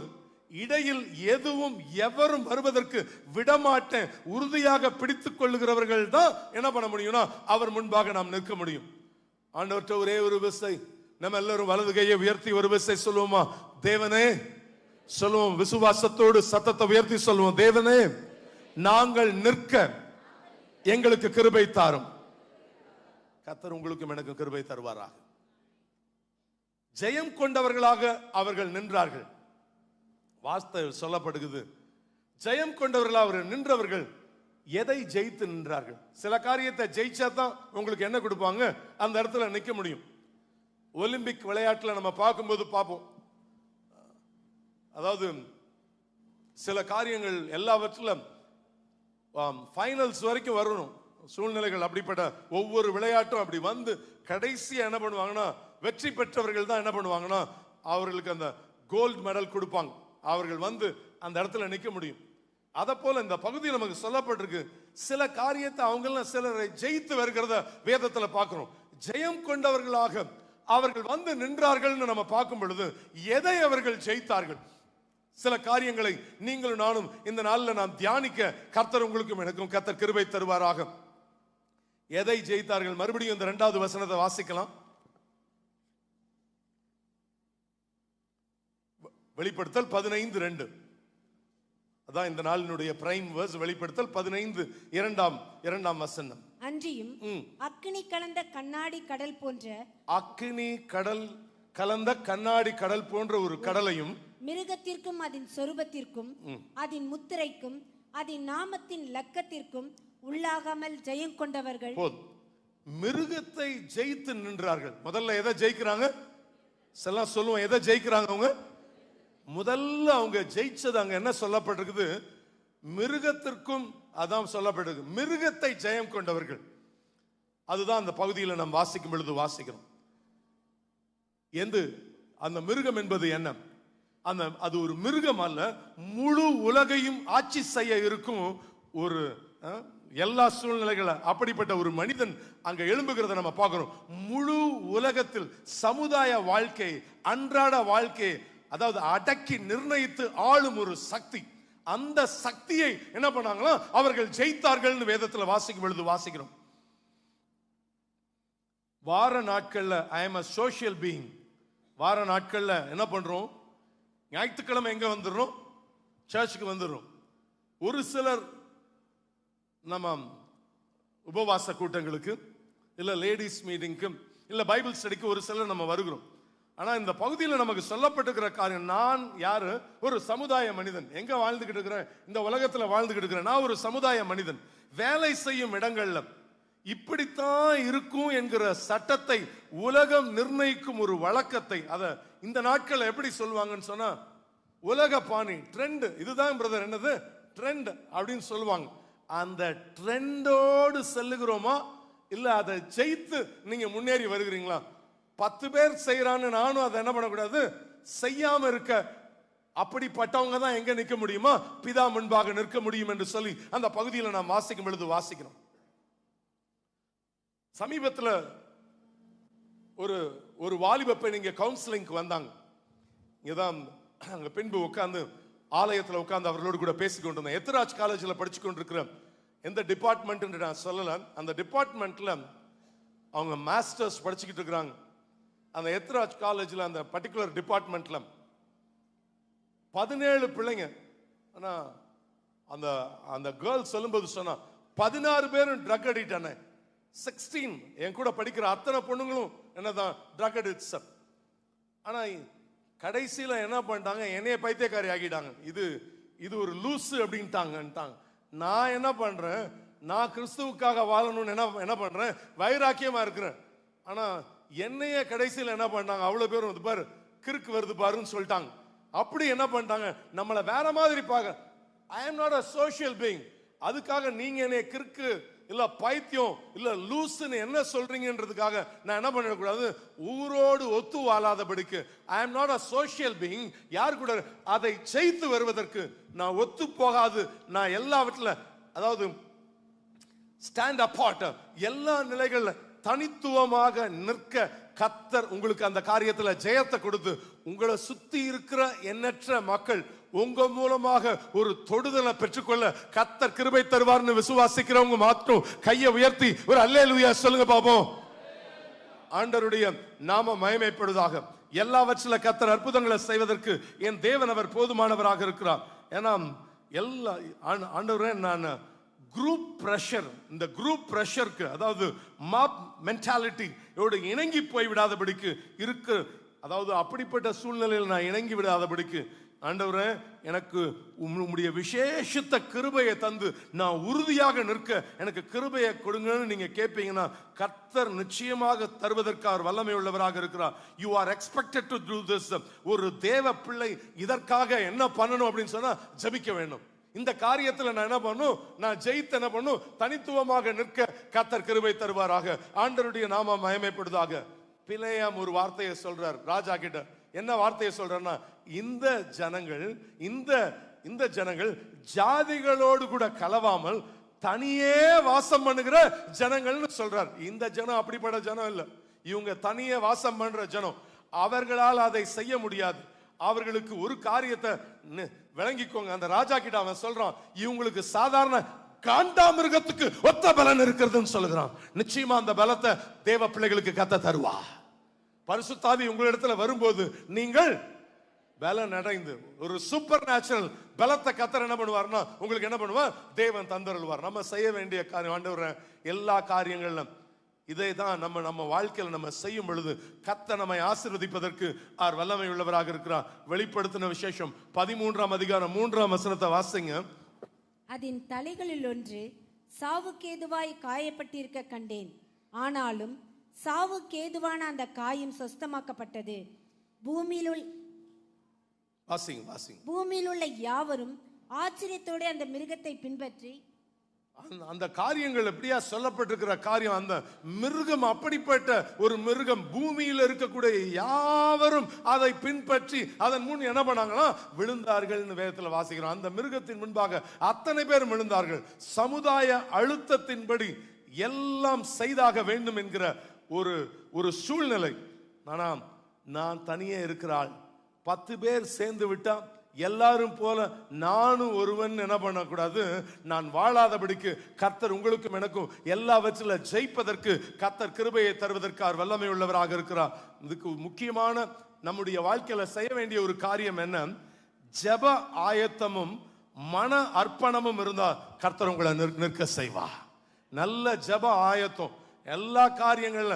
[SPEAKER 2] இடையில் எதுவும் எவரும் வருவதற்கு விடமாட்டேன் உறுதியாக பிடித்துக் கொள்ளுகிறவர்கள் தான் என்ன பண்ண முடியும்னா அவர் முன்பாக நாம் நிற்க முடியும். ஆண்டவர்கிட்ட ஒரே ஒரு விசை நம்ம எல்லாரும் வலது கையை உயர்த்தி ஒரு விசை சொல்லுவோமா? தேவனே சொல்லுவோம், விசுவாசத்தோடு சத்தத்தை உயர்த்தி சொல்லுவோம், தேவனே நாங்கள் நிற்க எங்களுக்கு கிருபை தாரும். கர்த்தர் உங்களுக்கும் எனக்கு கிருபை தருவாராக. ஜெயம் கொண்டவர்களாக அவர்கள் நின்றார்கள். வார்த்தை சொல்லப்படுகிறது, ஜெயம் கொண்டவர்களாக அவர்கள் நின்றவர்கள் எதை ஜெயித்து நின்றார்கள்? சில காரியத்தை ஜெயிச்சா தான் உங்களுக்கு என்ன கொடுப்பாங்க, அந்த இடத்துல நிற்க முடியும். ஒலிம்பிக் விளையாட்டுல நம்ம பார்க்கும்போது பார்ப்போம், அதாவது சில காரியங்கள் எல்லாவற்றிலும் ஃபைனல்ஸ் வரைக்கும் வரணும். சூழ்நிலைகள் அப்படிப்பட்ட ஒவ்வொரு விளையாட்டும் அப்படி வந்து கடைசியா என்ன பண்ணுவாங்கன்னா, வெற்றி பெற்றவர்கள் தான் என்ன பண்ணுவாங்கன்னா அவர்களுக்கு அந்த கோல்டு மெடல் கொடுப்பாங்க. அவர்கள் வந்து அந்த இடத்துல நிற்க முடியும். அதை போல இந்த பகுதியில் நமக்கு சொல்லப்பட்டிருக்கு, சில காரியத்தை அவங்க சிலரை ஜெயித்து வருகிறத வேதத்துல பார்க்கிறோம். ஜெயம் கொண்டவர்களாக அவர்கள் வந்து நின்றார்கள் நம்ம பார்க்கும் பொழுது எதை அவர்கள் ஜெயித்தார்கள்? சில காரியங்களை நீங்களும் நானும் இந்த நாளில் நாம் தியானிக்க கர்த்தர் உங்களுக்கும் எனக்கும் கர்த்தர் கிருபை தருவாராக. எதை ஜெயித்தார்கள்? மறுபடியும் இந்த 2வது வசனத்தை வாசிக்கலாம். வெளிப்படுத்தல் 15:2. அதான் இந்த நாளினுடைய பிரைம் வேர்ஸ். வெளிப்படுத்தல் 15:2 வசனம். அன்றியும் அக்கினி கலந்த கண்ணாடி கடல் போன்ற,
[SPEAKER 1] அக்கினி கடல் கலந்த கண்ணாடி கடல் போன்ற ஒரு கடலையும்,
[SPEAKER 2] மிருகத்திற்கும் அதன் சொரூபத்திற்கும் அதன் முத்திரைக்கும் அதன் நாமத்தின் லக்கத்திற்கும் உள்ளாகாமல் ஜெயம் கொண்டவர்கள்.
[SPEAKER 1] மிருகத்தை ஜெயித்து நின்றார்கள். முதல்ல எதை ஜெயிக்கிறாங்க? சொல்லுவோம், எதை ஜெயிக்கிறாங்க அவங்க? முதல்ல அவங்க ஜெயிச்சது அங்க என்ன சொல்லப்பட்டிருக்குது? மிருகத்திற்கும் அதான் சொல்லப்பட்டிருக்கு, மிருகத்தை ஜெயம் கொண்டவர்கள். அதுதான் அந்த பகுதியில் நாம் வாசிக்கும் பொழுது வாசிக்கிறோம். அந்த மிருகம் என்பது என்ன? அது ஒரு மிருகம் அல்ல, முழு உலகையும் ஆட்சி செய்ய இருக்கும் ஒரு எல்லா சூழ்நிலைகளை அப்படிப்பட்ட ஒரு மனிதன் அங்க எழும்புகிறத நம்ம பார்க்கிறோம். முழு உலகத்தில் சமுதாய வாழ்க்கை, அன்றாட வாழ்க்கை, அதாவது அடக்கி நிர்ணயித்து ஆளும் ஒரு சக்தி. அந்த சக்தியை என்ன பண்ணாங்களா அவர்கள் ஜெயித்தார்கள் வேதத்தில் வாசிக்கும் பொழுது வாசிக்கிறோம். வார நாட்கள்ல I am a social being. வார நாட்கள்ல என்ன பண்றோம்? ஞாயிற்றுக்கிழமை எங்க வந்துடுறோம்? சர்ச்சுக்கு வந்துடுறோம். ஒரு சிலர் நம்ம உபவாச கூட்டங்களுக்கு, இல்ல லேடிஸ் மீட்டிங்க்கு, இல்ல பைபிள் ஸ்டடிக்கு ஒரு சிலர் நம்ம வருகிறோம். ஆனா இந்த பகுதியில் நமக்கு சொல்லப்பட்டிருக்கிற காரியம், நான் யாரு? ஒரு சமுதாய மனிதன். எங்க வாழ்ந்துகிட்டு இருக்கிறேன்? இந்த உலகத்துல வாழ்ந்துகிட்டு இருக்கிறேன். நான் ஒரு சமுதாய மனிதன். வேலை செய்யும் இடங்கள்ல இப்படித்தான் இருக்கும் என்கிற சட்டத்தை உலகம் நிர்ணயிக்கும் ஒரு வழக்கத்தை, அத இந்த நாட்கள் எப்படி சொல்லுவாங்கன்னு சொன்னா, உலக பாணி, ட்ரெண்ட், இதுதான் பிரதர் என்னது ட்ரெண்ட் அப்படின்னு சொல்லுவாங்க. அந்த ட்ரெண்டோடு செல்லுகிறோமா, இல்ல அதை ஜெயித்து நீங்க முன்னேறி வருகிறீங்களா? 10 பேர் செய்யறான்னு நானும் அதை என்ன பண்ணக்கூடாது, செய்யாம இருக்க. அப்படிப்பட்டவங்க தான் எங்க நிற்க முடியுமா? பிதா முன்பாக நிற்க முடியும் என்று சொல்லி அந்த பகுதியில் நாம் வாசிக்கும் பொழுது வாசிக்கிறோம். சமீபத்தில் ஒரு வாலிப பெண் இங்க கவுன்சிலிங்க்கு வந்தாங்க. இங்கதான் அங்க பின்பு உட்கார்ந்து ஆலயத்தில் உட்கார்ந்து அவர்களோடு கூட பேசிக்கொண்டு இருந்தேன். எத்ராஜ் காலேஜில் படிச்சு கொண்டிருக்கிற எந்த டிபார்ட்மெண்ட் நான் சொல்லல, அந்த டிபார்ட்மெண்ட்ல அவங்க மாஸ்டர்ஸ் படிச்சுக்கிட்டு இருக்கிறாங்க. அந்த எத்ராஜ் காலேஜில் அந்த பர்டிகுலர் டிபார்ட்மெண்ட்ல 17 பிள்ளைங்க. ஆனா அந்த அந்த கேர்ள் சொல்லும்போது சொன்னா 16 பேரும் ட்ரக் அடிக்ட். 16 என் கூட படிக்கிற அத்தனை பொண்ணுங்களும் என்னதான் ட்ரக் அடிக்ட்ஸ். ஆனா கடைசியில என்ன பண்ணிட்டாங்க, என்னைய பைத்தியக்காரி ஆகிட்டாங்க. இது ஒரு லூசு அப்படின்ட்டாங்க. நான் என்ன பண்றேன், நான் கிறிஸ்துவுக்காக வாழணும்னு என்ன பண்றேன், வைராக்கியமா இருக்கிறேன். ஆனா என்னைய கடைசியில் என்ன பண்ணாங்க, அவ்வளவு பேரும் வந்து பாரு கிறுக்கு வருது பாருன்னு சொல்லிட்டாங்க. அப்படி என்ன பண்ணிட்டாங்க, நம்மளை வேற மாதிரி பார்க்க. ஐ am not a social being. அதுக்காக நீங்க என்னைய கிறுக்கு இல்ல பைத்தியம் இல்ல லூசுன்னு என்ன சொல்றீங்கன்றதுக்காக நான் என்ன பண்ணக்கூடாது, ஊரோடு ஒத்து வாழாதபடிக்கு. I am not a social being. யார் கூட அதை ஜெயித்து வருவதற்கு நான் ஒத்து போகாது. நான் எல்லாவற்றில, அதாவது ஸ்டாண்ட் அப்பார்ட், எல்லா நிலைகள்ல தனித்துவமாக நிற்க கர்த்தர் உங்களுக்கு அந்த காரியத்துல ஜெயத்தை கொடுத்து, உங்களை சுத்தி இருக்கிற எண்ணற்ற மக்கள் உங்க மூலமாக ஒரு தொடுதலை பெற்றுக்கொள்ள கர்த்தர் கிருபை தருவார்னு விசுவாசிக்கிறவங்க மாற்றும் கையை உயர்த்தி ஒரு அல்லேலூயா சொல்லுங்க பாப்போம். ஆண்டவருடைய நாம மகிமைப்படுவதாக. எல்லாவற்றில கர்த்தர் அற்புதங்களை செய்வதற்கு என் தேவன் அவர் போதுமானவராக இருக்கிறார். ஏன்னா எல்லா ஆண்டவரே, நான் குரூப் பிரஷர், இந்த குரூப் பிரஷருக்கு, அதாவது மாப் மென்டாலிட்டி இணங்கி போய் விடாதபடிக்கு இருக்கு. அதாவது அப்படிப்பட்ட சூழ்நிலையில் நான் இணங்கி விடாதபடிக்கு ஆண்டவரே எனக்கு உம்முடைய விசேஷித்த கிருபையை தந்து நான் உறுதியாக நிற்க எனக்கு கிருபையை கொடுங்கன்னு நீங்க கேட்பீங்கன்னா கர்த்தர் நிச்சயமாக தருவதற்கு அவர் வல்லமை உள்ளவராக இருக்கிறார். You are expected to to this. ஒரு தேவ பிள்ளை இதற்காக என்ன பண்ணணும் அப்படின்னு சொன்னா ஜெபிக்க வேண்டும். இந்த காரியத்தில் நான் என்ன பண்ணும், நான் ஜெயித்து என்ன பண்ணும், தனித்துவமாக நிற்க கர்த்தர் கிருபை தருவாராக. ஆண்டவருடைய நாம மகிமைப்படுவதாக. பிலேயாம் ஒரு வார்த்தையை சொல்றார் ராஜா கிட்ட. என்ன வார்த்தையை சொல்றன்னா, இந்த ஜனங்கள் ஜாதிகளோடு கூட கலவாமல் தனியே வாசம் பண்ணுகிற ஜனங்கள்னு சொல்றார். இந்த ஜனம் அப்படிப்பட்ட ஜனம் இல்ல. இவங்க தனியே வாசம் பண்ற ஜனம். அவர்களால் அதை செய்ய முடியாது. அவர்களுக்கு ஒரு காரியத்தை விளங்கிக்கோங்க. அந்த ராஜா கிட்ட அவன் சொல்றான், இவங்களுக்கு சாதாரண காண்டாமிருகத்துக்கு ஒத்த பலன் இருக்கிறதுன்னு சொல்லுகிறான். நிச்சயமா அந்த பலத்தை தேவ பிள்ளைகளுக்கு கர்த்தர் தருவா. பரிசுத்தாவி உங்களிடத்துல வரும்போது நீங்கள் பலன் அடைந்து ஒரு சூப்பர் நேச்சுரல் பலத்தை கர்த்தர் என்ன பண்ணுவார்னா உங்களுக்கு என்ன பண்ணுவார், தேவன் தந்தருள்வார். நம்ம செய்ய வேண்டிய காரியம், ஆண்டவரே எல்லா காரியங்களிலும் இதை தான் நம்ம வாழ்க்கையில் நம்ம செய்யும் பொழுது கர்த்தர் நம்மை ஆசீர்வதிப்பதற்கு அவர் வல்லமை உள்ளவராக இருக்கிறார். வெளிப்படுத்தின விசேஷம் 13ஆம் அதிகாரம் 3ஆம் வசனத்தை வாசிங்க.
[SPEAKER 2] அதன் தலைகளில் ஒன்று சாவுக்கேதுவாய் காயப்பட்டிருக்க கண்டேன். ஆனாலும் சாவுக்கேதுவான அந்த காயம் சொஸ்தமாக்கப்பட்டது. பூமியில் உள்ள யாவரும் ஆச்சரியத்தோடு அந்த மிருகத்தை பின்பற்றி,
[SPEAKER 1] அந்த காரியங்கள் எப்படியா சொல்லப்பட்டிருக்கிற காரியம், அந்த மிருகம் அப்படிப்பட்ட ஒரு மிருகம், பூமியில் இருக்கக்கூடிய யாவரும் அதை பின்பற்றி அதன் முன் என்ன பண்ணாங்கன்னா விழுந்தார்கள் வேதத்தில் வாசிக்கிறோம். அந்த மிருகத்தின் முன்பாக அத்தனை பேரும் விழுந்தார்கள். சமுதாய அழுத்தத்தின்படி எல்லாம் செய்தாக வேண்டும் என்கிற ஒரு சூழ்நிலை. ஆனா நான் தனியே இருக்கிறாள், 10 பேர் சேர்ந்து விட்டா எல்லாரும் போல நானும் ஒருவன் என்ன பண்ணக்கூடாது, நான் வாழாதபடிக்கு கர்த்தர் உங்களுக்கும் எனக்கும் எல்லாவற்றில ஜெயிப்பதற்கு கர்த்தர் கிருபையை தருவதற்கு அவர் வல்லமை உள்ளவராக இருக்கிறார். இதுக்கு முக்கியமான நம்முடைய வாழ்க்கையில செய்ய வேண்டிய ஒரு காரியம் என்ன, ஜெப ஆயத்தமும் மன அர்ப்பணமும் இருந்தா கர்த்தர் உங்களை நிற்க செய்வா. நல்ல ஜெப ஆயத்தம், எல்லா காரியங்கள்ல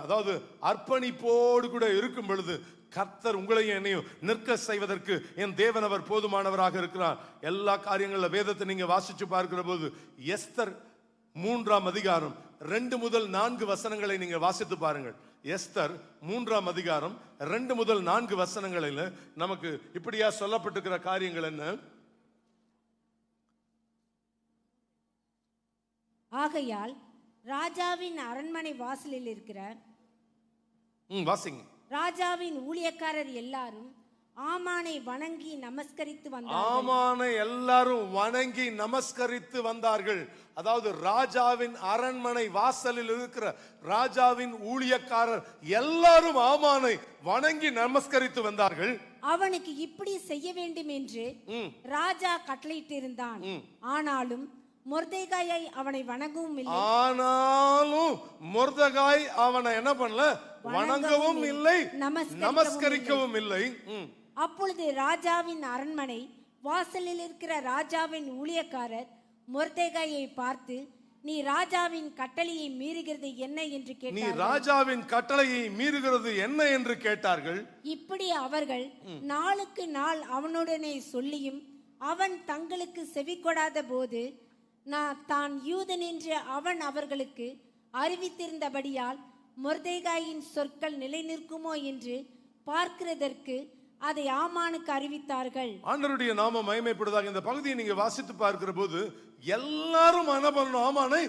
[SPEAKER 1] அதாவது அர்ப்பணிப்போடு கூட இருக்கும் பொழுது கர்த்தர் உங்களையும் என்னையும் நிற்க செய்வதற்கு என் தேவன் அவர் போதுமானவராக இருக்கிறார். எல்லா காரியங்கள்ல வேதத்தை நீங்க வாசிச்சு பார்க்கிற போது எஸ்தர் 3ஆம் அதிகாரம் 2 முதல் 4 வசனங்களை நீங்க வாசித்து பாருங்கள். எஸ்தர் 3ஆம் அதிகாரம் 2 முதல் 4 வசனங்களில் நமக்கு இப்படியா சொல்லப்பட்டிருக்கிற காரியங்கள் என்ன?
[SPEAKER 2] ஆகையால் ராஜாவின் அரண்மனை வாசலில் இருக்கிற
[SPEAKER 1] வாசிங்க.
[SPEAKER 2] ராஜாவின் ஊழியக்காரர் எல்லாரும் ஆமானை வணங்கி நமஸ்கரித்து வந்தார்கள்.
[SPEAKER 1] ஆமானை எல்லாரும் வணங்கி நமஸ்கரித்து வந்தார்கள். அதாவது ராஜாவின் அரண்மனை வாசலில் இருக்கிற ராஜாவின் ஊழியக்காரர் எல்லாரும் ஆமானை வணங்கி நமஸ்கரித்து வந்தார்கள்.
[SPEAKER 2] அவனுக்கு இப்படி செய்ய வேண்டும் என்று ராஜா கட்டளையிட்டிருந்தான். ஆனாலும் மொர்தெகாயை அவனை வணங்கவும் இல்லை.
[SPEAKER 1] ஆனாலும் மொர்தெகாய் அவனை என்ன பண்ணல? வணங்கவும் இல்லை, நமஸ்கரிக்கவும் இல்லை.
[SPEAKER 2] அப்பொழுது ராஜாவின் அரண்மனை வாசலில் இருக்கிற ராஜாவின் ஊழியக்காரர் மொர்தெகாயை பார்த்து, நீ ராஜாவின் கட்டளையை மீறுகிறது என்ன என்று கேட்டார்கள்.
[SPEAKER 1] நீ ராஜாவின் கட்டளையை மீறுகிறது என்ன என்று கேட்டார்கள்.
[SPEAKER 2] இப்படி அவர்கள் நாளுக்கு நாள் அவனுடனே சொல்லியும் அவன் தங்களுக்கு செவி கொடாத போது, நான் தான் யூதன் என்று அவன் அவர்களுக்கு அறிவித்திருந்தபடியால் மொர்தெகாயின் சொற்கள் நிலை நிற்குமோ என்று பார்க்கிறதற்கு அதை ஆமானுக்கு அறிவித்தார்கள்.
[SPEAKER 1] ஆண்டவருடைய நாமம் மகிமைப்படுவதாக. இந்த பகுதியை நீங்க வாசித்து பார்க்கிற போது எல்லாரும் என்ன பண்ணணும்? ஆமானை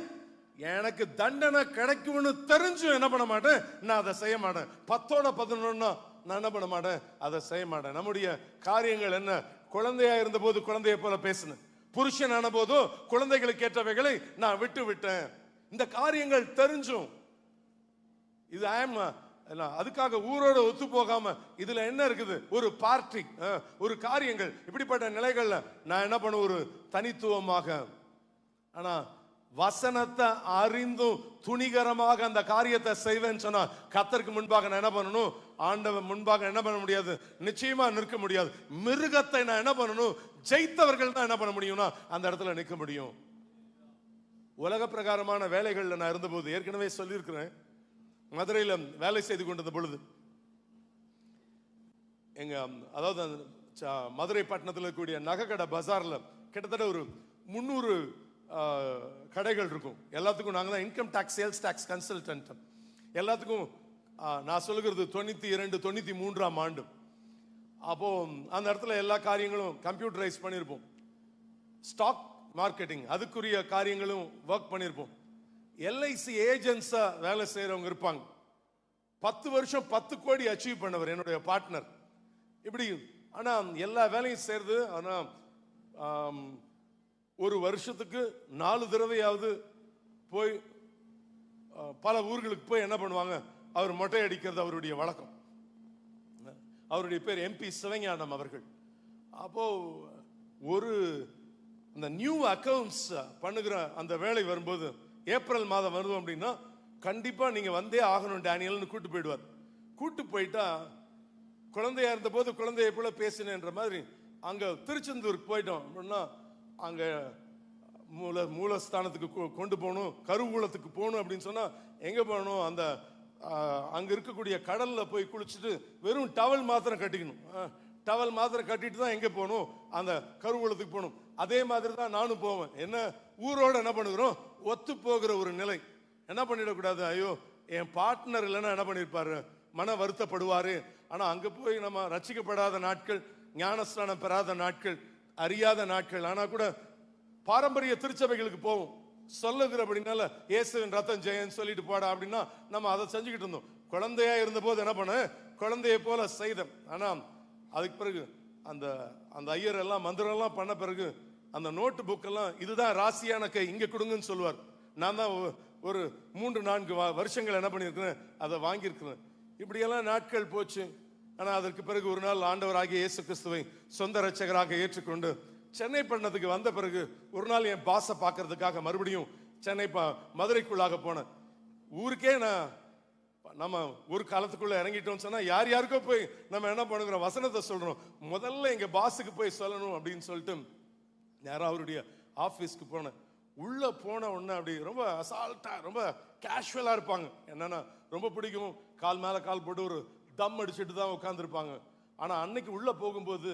[SPEAKER 1] எனக்கு தண்டனை கிடைக்கும்னு தெரிஞ்சும் என்ன பண்ண மாட்டேன், நான் அதை செய்ய மாட்டேன். 10ஓட 11 நான் என்ன பண்ண மாட்டேன், அதை செய்ய மாட்டேன். நம்முடைய காரியங்கள் என்ன? குழந்தையா இருந்த போது குழந்தைய போல பேசினேன், புருஷன் ஆன போதோ குழந்தைகளுக்கு ஏற்றவைகளை நான் விட்டு விட்டேன். இந்த காரியங்கள் தெரிஞ்சும் இது அதுக்காக ஊரோட ஒத்து போகாம இதுல என்ன இருக்குது? ஒரு பார்ட்டி, ஒரு காரியங்கள், இப்படிப்பட்ட நிலைகள்ல நான் என்ன பண்ணுவேன்? ஒரு தனித்துவமாக. ஆனா வசனத்தை அறிந்தும் துணிகரமாக அந்த காரியத்தை செய்வேன்னு சொன்னா கர்த்தருக்கு முன்பாக நான் என்ன பண்ணணும்? ஆண்டவன் முன்பாக என்ன பண்ண முடியாது? நிச்சயமா நிற்க முடியாது. மிருகத்தை நான் என்ன பண்ணணும்? ஜெயித்தவர்கள் தான் என்ன பண்ண முடியும்னா அந்த இடத்துல நிற்க முடியும். உலக பிரகாரமான வேலைகள்ல நான் இருந்தபோது ஏற்கனவே சொல்லியிருக்கிறேன், மதுரையில வேலை செய்து கொண்டிருந்த பொழுது எங்க அதாவது மதுரை பட்டணத்தில் இருக்கக்கூடிய நகைக்கடை பஜார்ல கிட்டத்தட்ட ஒரு 300 கடைகள் இருக்கும். எல்லாத்துக்கும் நாங்கள் தான் income tax, sales tax consultant. எல்லாத்துக்கும் நான் சொல்லுகிறது 92, 93ஆம் ஆண்டு. அப்போ அந்த இடத்துல எல்லா காரியங்களும் கம்ப்யூட்டரைஸ் பண்ணியிருப்போம். ஸ்டாக் மார்க்கெட்டிங் அதுக்குரிய காரியங்களும் ஒர்க் பண்ணியிருப்போம். எல்ஐசி ஏஜென்ட்ஸா வேலை செய்யறவங்க இருப்பாங்க. 10 வருஷம் 10 கோடி அச்சீவ் பண்ணவர் என்னுடைய பார்ட்னர். இப்படி ஆனா எல்லா வேலையும் செய்யறது. ஆனா ஒரு வருஷத்துக்கு 4 தடவையாவது போய் பல ஊர்களுக்கு போய் என்ன பண்ணுவாங்க? அவர் மொட்டை அடிக்கிறது அவருடைய வழக்கம். அவருடைய பேர் MP சிவஞானம் அவர்கள். அப்போ ஒரு அந்த நியூ அக்கவுண்ட்ஸ் பண்ணுகிற அந்த வேலை வரும்போது ஏப்ரல் மாதம் வருவோம் அப்படின்னா கண்டிப்பா நீங்க வந்தே ஆகணும் டேனியல்னு கூட்டு போயிடுவார். கூட்டு போயிட்டா குழந்தையா இருந்த போது குழந்தைய போல பேசினேன்ற மாதிரி அங்க திருச்செந்தூருக்கு போயிட்டோம் அப்படின்னா அங்க மூலஸ்தானத்துக்கு கொண்டு போகணும், கருவூலத்துக்கு போகணும் அப்படின்னு சொன்னா எங்க போகணும்? அந்த அங்க இருக்கக்கூடிய கடல்ல போய் குளிச்சுட்டு வெறும் டவல் மாத்திரம் கட்டிக்கணும். டவல் மாத்திரம் கட்டிட்டு தான் எங்க போகணும்? அந்த கருவூலத்துக்கு போகணும். அதே மாதிரி தான் நானும் போவேன். என்ன ஊரோட என்ன பண்ணுகிறோம்? ஒத்து போகிற ஒரு நிலை. என்ன பண்ணிடக்கூடாது? ஐயோ என் பார்ட்னர் இல்லைன்னா என்ன பண்ணிருப்பாரு? மன வருத்தப்படுவாரு. ஆனா அங்க போய் நம்ம ரட்சிக்கப்படாத நாட்கள், ஞானஸ்நானம் பெறாத நாட்கள், அறியாத நாட்கள். ஆனா கூட பாரம்பரிய திருச்சபைகளுக்கு போவோம். சொல்லுகிறபடினால இயேசுவின் ரத்தம் ஜெயன்னு சொல்லிட்டு போடா அப்படின்னா நம்ம அதை செஞ்சுக்கிட்டு இருந்தோம். குழந்தையா இருந்த போது என்ன பண்ண? குழந்தைய போல செய்தோம். ஆனா அதுக்கு பிறகு அந்த அந்த ஐயர் எல்லாம் மந்திரம் எல்லாம் பண்ண பிறகு அந்த நோட்டு புக் எல்லாம் இதுதான் ராசியான கை, இங்க கொடுங்கன்னு சொல்லுவார். நான் தான் ஒரு 3-4 வருஷங்கள் என்ன பண்ணியிருக்கிறேன்? அதை வாங்கியிருக்கிறேன். இப்படியெல்லாம் நாட்கள் போச்சு. ஆனா அதற்கு பிறகு ஒரு நாள் ஆண்டவராகிய இயேசு கிறிஸ்துவை சொந்த இரட்சகராக ஏற்றுக்கொண்டு சென்னை பட்டணத்துக்கு வந்த பிறகு ஒரு நாள் என் பாஸை பார்க்கறதுக்காக மறுபடியும் சென்னை மதுரைக்குள்ளாக போனேன். ஊருக்கே நான் நம்ம ஒரு காலத்துக்குள்ள இறங்கிட்டோம் சொன்னா யார் யாருக்கோ போய் நம்ம என்ன பண்ணுகிறோம், வசனத்தை சொல்றோம். முதல்ல எங்க பாஸுக்கு போய் சொல்லணும் அப்படின்னு சொல்லிட்டு யாரோ அவருடைய ஆபீஸ்க்கு போனேன். உள்ள போன உடனே அப்படி ரொம்ப அசால்ட்டா ரொம்ப கேஷுவலா இருப்பாங்க. என்னன்னா ரொம்ப பிடிக்கும், கால் மேல கால் போட்டு ஒரு தம் அடிச்சுட்டு தான் உட்காந்துருப்பாங்க. ஆனா அன்னைக்கு உள்ள போகும்போது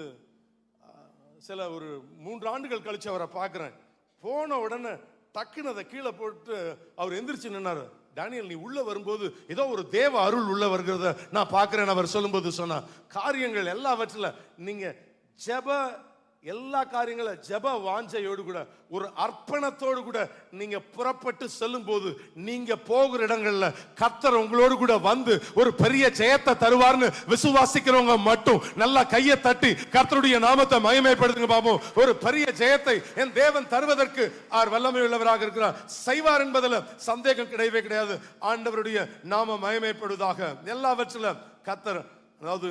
[SPEAKER 1] சில ஒரு 3 ஆண்டுகள் கழிச்சு அவரை பார்க்கிறேன். போன உடனே டக்குன்னு அதை கீழே போட்டு அவர் எந்திரிச்சு நின்னாரு. டேனியல், நீ உள்ள வரும்போது ஏதோ ஒரு தேவ அருள் உள்ள வருகிறத நான் பார்க்கிறேன். அவர் சொல்லும்போது சொன்னா, காரியங்கள் எல்லாவற்றில நீங்க எல்லா காரியங்களும் ஜெப வாஞ்சையோடு கூட ஒரு அர்ப்பணத்தோடு கூட நீங்க புறப்பட்டு செல்லும் போது நீங்க போகிற இடங்கள்ல கர்த்தர் உங்களோடு கூட வந்து ஒரு பெரிய ஜெயத்தை தருவார்னு விசுவாசிக்கிறவங்க மட்டும் நல்லா கையை தட்டி கர்த்தருடைய நாமத்தை மகிமைப்படுத்துங்க பாப்போம். ஒரு பெரிய ஜெயத்தை என் தேவன் தருவதற்கு அவர் வல்லமை உள்ளவராக இருக்கிறார், செய்வார் என்பதில் சந்தேகம் கிடையவே கிடையாது. ஆண்டவருடைய நாம மகிமைப்படுவதாக. எல்லாவற்றிலும் கர்த்தர், அதாவது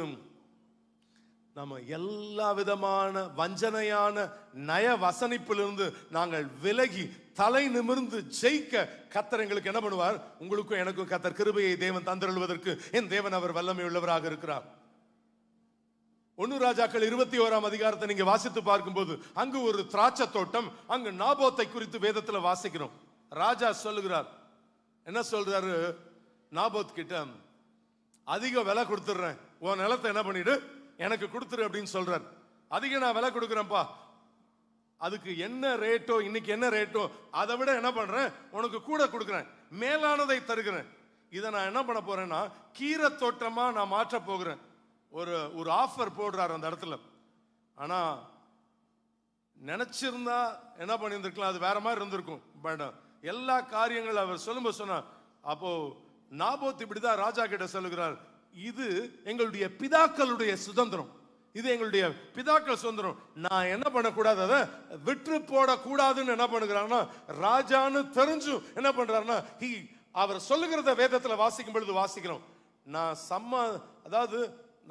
[SPEAKER 1] நம்ம எல்லா விதமான வஞ்சனையான நய வசனிப்பிலிருந்து நாங்கள் விலகி தலை நிமிர்ந்து ஜெயிக்க கர்த்தர் எங்களுக்கு என்ன பண்ணுவார், உங்களுக்கும் எனக்கும் கர்த்தர் கிருபையை தேவன் தந்தருள்வதற்கு என் தேவன் அவர் வல்லமை உள்ளவராக இருக்கிறார். 1 ராஜாக்கள் 21ஆம் அதிகாரத்தை நீங்க வாசித்து பார்க்கும்போது அங்கு ஒரு திராட்சை தோட்டம், அங்கு நாபோத்தை குறித்து வேதத்துல வாசிக்கிறோம். ராஜா சொல்லுகிறார், என்ன சொல்றாரு, நாபோத் கிட்ட அதிக விலை கொடுத்துடுறேன், உன் நிலத்தை என்ன பண்ணிடு எனக்கு கொடுத்துரு அப்படின்னு சொல்றார். அதிக நான் விலை கொடுக்குறேன்ப்பா, அதுக்கு என்ன ரேட்டோ இன்னைக்கு என்ன ரேட்டோ அதை விட என்ன பண்றேன், உனக்கு கூட கொடுக்குறேன், மேலானதை தருகிறேன். இதை நான் என்ன பண்ண போறேன்னா கீரை தோட்டமா நான் மாற்ற போகிறேன். ஒரு ஆஃபர் போடுறாரு அந்த இடத்துல. ஆனா நினைச்சிருந்தா என்ன பண்ணியிருந்திருக்கலாம், அது வேற மாதிரி இருந்திருக்கும். பட் எல்லா காரியங்களும் அவர் சொல்லும்போது சொன்னா, அப்போ நாபோத் இப்படிதான் ராஜா கிட்ட சொல்லுகிறார், இது எங்களுடைய பிதாக்களுடைய சுதந்திரம், இது எங்களுடைய பிதாக்கள் சுதந்திரம், நான் என்ன பண்ணக்கூடாது, அதை விற்று போடக்கூடாதுன்னு என்ன பண்ணுகிறாருன்னா ராஜான்னு தெரிஞ்சும் என்ன பண்றாருன்னா அவர் சொல்லுகிறத வேதத்துல வாசிக்கும் பொழுது வாசிக்கிறோம். அதாவது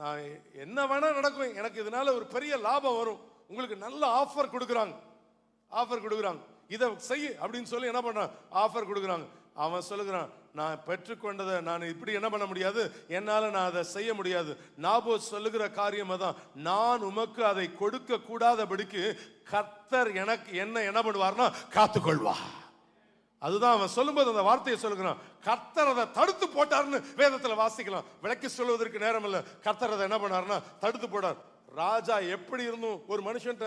[SPEAKER 1] நான் என்ன வேணா நடக்கும், எனக்கு இதனால ஒரு பெரிய லாபம் வரும், உங்களுக்கு நல்ல ஆஃபர் கொடுக்குறாங்க, இதை செய் அப்படின்னு சொல்லி என்ன பண்றான், ஆஃபர் கொடுக்குறாங்க. அவன் சொல்லுகிறான், நான் பெற்றுக்கொண்டதை நான் இப்படி என்ன பண்ண முடியாது, என்னால நான் அதை செய்ய முடியாது. நாபோத் சொல்லுகிற காரியம் அதான், நான் உமக்கு அதை கொடுக்க கூடாதபடிக்கு கர்த்தர் எனக்கு என்ன பண்ணுவார்னா காத்துக்கொள்வா. அதுதான் அவன் சொல்லும்போது அந்த வார்த்தையை சொல்லுகிறான். கர்த்தர் அதை தடுத்து போட்டார்னு வேதத்துல வாசிக்கலாம். விளக்கி சொல்வதற்கு நேரம் இல்ல. கர்த்தர் அதை என்ன பண்ணாருன்னா தடுத்து போட்டார். ராஜா எப்படி இருந்தும் ஒரு மனுஷன்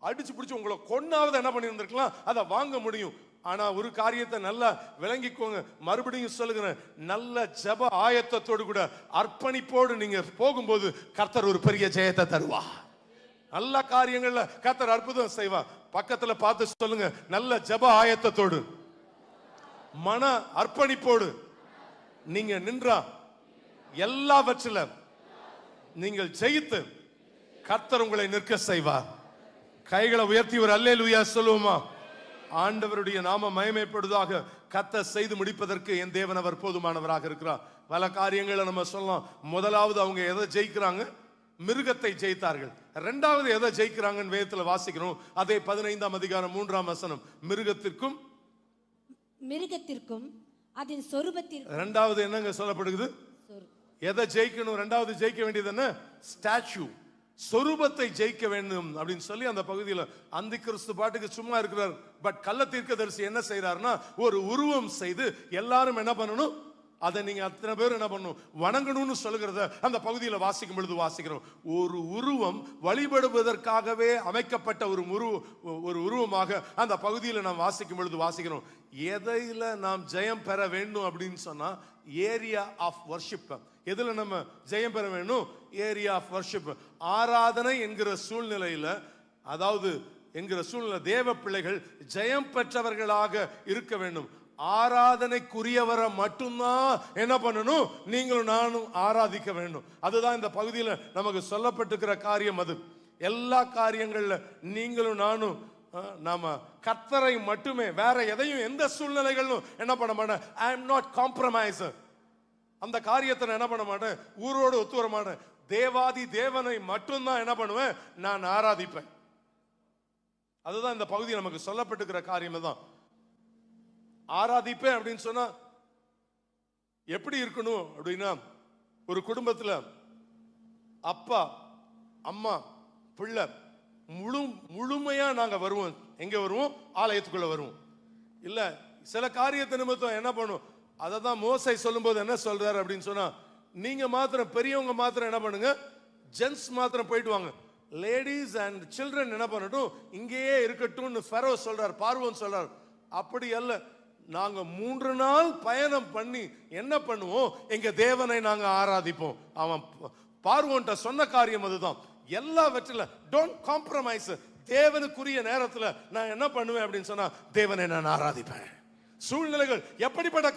[SPEAKER 1] அடிச்சு பிடிச்சு உங்களை கொன்னாவது என்ன பண்ணி இருந்திருக்கலாம், அதை வாங்க முடியும். ஆனா ஒரு காரியத்தை நல்லா விளங்கிக்கோங்க, மறுபடியும் சொல்லுகிறேன், நல்ல ஜெப ஆயத்தத்தோடு கூட அர்ப்பணிப்போடு நீங்க போகும்போது கர்த்தர் ஒரு பெரிய ஜெயத்தை தருவா. நல்ல காரியங்கள்ல கர்த்தர் அற்புதம் செய்வா. பக்கத்துல பார்த்து சொல்லுங்க, நல்ல ஜெப ஆயத்தத்தோடு மன அர்ப்பணிப்போடு நீங்க நின்றா எல்லாவற்றில நீங்கள் ஜெயித்து கர்த்தர் உங்களை நிற்க செய்வார். கைகளை உயர்த்தி ஒரு அல்லேலூயா சொல்லுவோமா? ஆண்டவருடைய நாம மகிமைப்படுவதாக. கர்த்தர் செய்து முடிப்பதற்கு என் தேவன் அவர் போதுமானவராக இருக்கிறார். பல காரியங்களை நம்ம சொல்லலாம். முதலாவது அவங்க எதை ஜெயிக்கிறாங்க, மிருகத்தை ஜெயித்தார்கள். இரண்டாவது எதை ஜெயிக்கிறாங்கன்னு வேதத்துல வாசிக்கிறோம். அதே 15ஆம் அதிகாரம் 3ஆம் வசனம், மிருகத்திற்கும் அதன் சொரூபத்திற்கும். இரண்டாவது என்னங்க சொல்லப்படுகிறது, எதை ஜெயிக்கணும், இரண்டாவது ஜெயிக்க வேண்டியது என்ன, ஸ்டாச்சு, சொரூபத்தை ஜெயிக்க வேண்டும் அப்படின்னு சொல்லி அந்த பகுதியில் அந்தி கிறிஸ்து பாட்டுக்கு சும்மா இருக்கிறார். பட் கள்ள தீர்க்கதரிசி என்ன செய்யறாருன்னா ஒரு உருவம் செய்து எல்லாரும் என்ன பண்ணணும், அதை நீங்க அத்தனை பேர் என்ன பண்ணணும், வணங்கணும்னு சொல்லுகிறத அந்த பகுதியில் வாசிக்கும் பொழுது வாசிக்கிறோம். ஒரு உருவம் வழிபடுவதற்காகவே அமைக்கப்பட்ட ஒரு உருவமாக அந்த பகுதியில் நாம் வாசிக்கும் பொழுது வாசிக்கிறோம். எதையில நாம் ஜெயம் பெற வேண்டும் அப்படின்னு சொன்னா ஏரியா ஆஃப் வர்ஷிப். எதுல நம்ம ஜெயம் பெற வேண்டும், ஏரியா ஆஃப் வர்ஷிப். ஆராதனை என்கிற சூழ்நிலையில, அதாவது என்கிற சூழ்நிலை தேவ பிள்ளைகள் ஜெயம் பெற்றவர்களாக இருக்க வேண்டும். ஆராதனைக்குரியவரை மட்டும்தான் என்ன பண்ணணும், நீங்களும் நானும் ஆராதிக்க வேண்டும். அதுதான் இந்த பகுதியில் நமக்கு சொல்லப்பட்டிருக்கிற காரியம். அது எல்லா காரியங்கள்ல நீங்களும் நானும் நாம கர்த்தரை மட்டுமே, வேற எதையும் எந்த சூழ்நிலைகளும் என்ன பண்ண மாட்டேன், ஐ எம் நாட் காம்ப்ரமைசர். அந்த காரியத்தை என்ன பண்ண மாட்டேன், ஊரோடு ஒத்து வர மாட்டேன். தேவாதி தேவனை மட்டும்தான் என்ன பண்ணுவேன், நான் ஆராதிப்பேன். அதுதான் இந்த பகுதி நமக்கு சொல்லப்பட்டிருக்கிற காரியம் தான். ஆராதிப்பேன் அப்படின்னு சொன்னா எப்படி இருக்கணும் அப்படின்னா, ஒரு குடும்பத்துல அப்பா அம்மா பிள்ளை முழுமையா நாங்க வருவோம். எங்க வருவோம்? ஆலயத்துக்குள்ள வருவோம். இல்ல சில காரியத்தை நிமித்தம் என்ன பண்ணும், அதை தான் மோசை சொல்லும் போது என்ன சொல்றாரு அப்படின்னு சொன்னா, நீங்க மாத்திரம் பெரியவங்க மாத்திரம் என்ன பண்ணுங்க, ஜென்ஸ் மாத்திரம் போயிட்டு வாங்க, லேடிஸ் அண்ட் சில்ட்ரன் என்ன பண்ணட்டும் இங்கேயே இருக்கட்டும்னு ஃபெரோ சொல்றார், பார்வோன் சொல்றார். அப்படி அல்ல, நாங்க 3 நாள் பயணம் பண்ணி என்ன பண்ணுவோம், எங்க தேவனை நாங்க ஆராதிப்போம். அவன் பார்வோன்ட்ட சொன்ன காரியம் அதுதான். எல்லாவற்றில டோன்ட் காம்ப்ரமைஸ். தேவனுக்குரிய நேரத்துல நான் என்ன பண்ணுவேன் அப்படின்னு சொன்னா, தேவனை நான் ஆராதிப்பேன். சூழ்நிலைகள் எப்படிப்பட்ட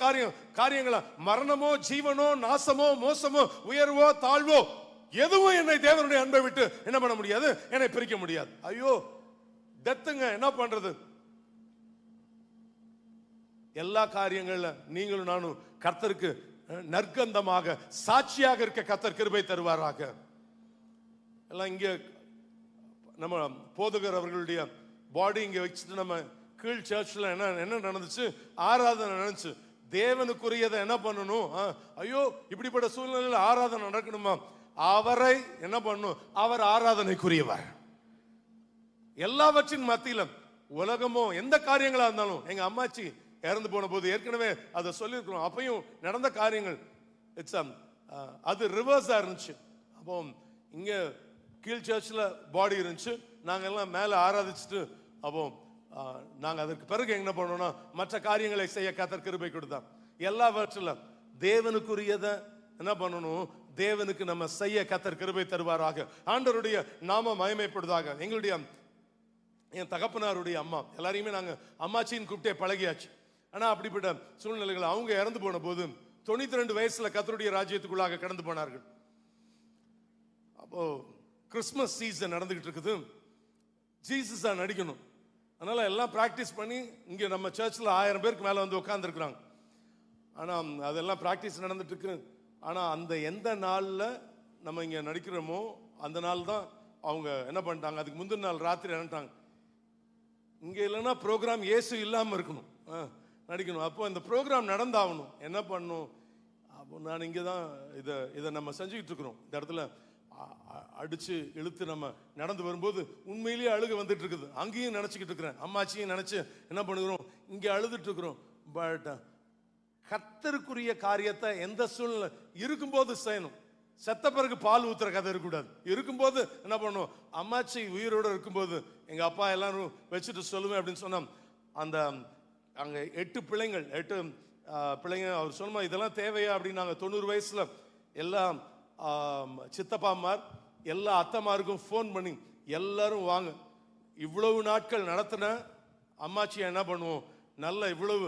[SPEAKER 1] காரியங்களா, மரணமோ ஜீவனோ நாசமோ மோசமோ உயர்வோ தாழ்வோ எதுவும் என்னை தேவனுடைய அன்பை விட்டு என்ன பண்ண முடியாது, என்னை பிரிக்க முடியாது. ஐயோ டெத்துங்க, என்ன பண்றது? எல்லா காரியங்கள்ல நீங்களும் நானும் கர்த்தருக்கு நற்கந்தமாக சாட்சியாக இருக்க கர்த்தர் கிருபை தருவாராக. எல்லாம் இங்க நம்ம போதகர் அவர்களுடைய பாடி இங்க வச்சுட்டு நம்ம கீழ் சர்ச்ல என்ன நடந்துச்சு, ஆராதனை நடந்துச்சு. தேவனுக்குரியதை என்ன பண்ணணும், ஐயோ இப்படிப்பட்ட சூழ்நிலையில் ஆராதனை நடக்கணுமா, அவரை என்ன பண்ணணும், அவர் ஆராதனைக்குரியவர். எல்லாவற்றின் மத்தியில உலகமோ எந்த காரியங்களா இருந்தாலும், எங்க அம்மாச்சி இறந்து போன போது ஏற்கனவே அதை சொல்லியிருக்கிறோம், அப்பயும் நடந்த காரியங்கள் அது ரிவர்ஸா இருந்துச்சு. அப்போ இங்க கீழ் சர்ச்ல பாடி இருந்துச்சு, நாங்க எல்லாம் மேல ஆராதிச்சுட்டு, அப்போ நாங்க அதற்கு பிறகு என்ன பண்ணோம்னா மற்ற காரியங்களை செய்ய கர்த்தர் கிருபை கொடுத்தார். எல்லாவற்றில தேவனுக்குரியதை என்ன பண்ணணும், தேவனுக்கு நம்ம செய்ய கர்த்தர் கிருபை தருவாராக. ஆண்டவருடைய நாம மகிமைப்படுவதாக. எங்களுடைய என் தகப்பனாருடைய அம்மா எல்லாரையுமே நாங்க அம்மாச்சின்னு கூப்பிட்டே பழகியாச்சு. ஆனா அப்படிப்பட்ட சூழ்நிலைகள், அவங்க இறந்து போன போது 92 வயசுல கர்த்தருடைய ராஜ்யத்துக்குள்ளாக கடந்து போனார்கள். அப்போ கிறிஸ்மஸ் சீசன் நடந்துகிட்டு இருக்குது, ஜீசஸா நடிக்கணும். அதனால எல்லாம் பிராக்டிஸ் பண்ணி இங்க நம்ம சர்ச்ல 1000 பேருக்கு மேல வந்து உட்கார்ந்து இருக்கிறாங்க. ஆனா அதெல்லாம் பிராக்டிஸ் நடந்துட்டு இருக்கு. ஆனா அந்த எந்த நாள்ல நம்ம இங்க நடிக்கிறோமோ அந்த நாள் தான் அவங்க என்ன பண்ணிட்டாங்க, அதுக்கு முந்தின நாள் ராத்திரி என்னட்டாங்க, இங்க இல்லைன்னா ப்ரோக்ராம் இயேசு இல்லாம இருக்கணும், நடிக்கணும். அப்போ இந்த ப்ரோக்ராம் நடந்தாகணும். என்ன பண்ணும், அப்போ நான் இங்கே தான் இதை நம்ம செஞ்சுக்கிட்டு இருக்கிறோம். இந்த இடத்துல அடிச்சு இழுத்து நம்ம நடந்து வரும்போது உண்மையிலேயே அழுக வந்துட்டு இருக்குது. அங்கேயும் நினைச்சுக்கிட்டு இருக்கிறேன், அம்மாச்சியும் நினைச்சு என்ன பண்ணுகிறோம், இங்கே அழுதுட்டு இருக்கிறோம். பட் கர்த்தருக்குரிய காரியத்தை எந்த சூழ்நிலை இருக்கும்போது செய்யணும். செத்த பிறகு பால் ஊத்துற கதை இருக்கக்கூடாது. இருக்கும்போது என்ன பண்ணும், அம்மாச்சி உயிரோடு இருக்கும்போது எங்க அப்பா எல்லாரும் வச்சுட்டு சொல்லுவேன் அப்படின்னு சொன்னா, அந்த அங்க 8 பிள்ளைங்க அவர் சொன்னோம், இதெல்லாம் தேவையா அப்படின்னு. நாங்கள் 90 வயசுல எல்லாம் சித்தப்பாமார் எல்லா அத்தமாருக்கும் ஃபோன் பண்ணி எல்லாரும் வாங்க, இவ்வளவு நாட்கள் நடத்தின அம்மாச்சியை என்ன பண்ணுவோம், நல்ல இவ்வளவு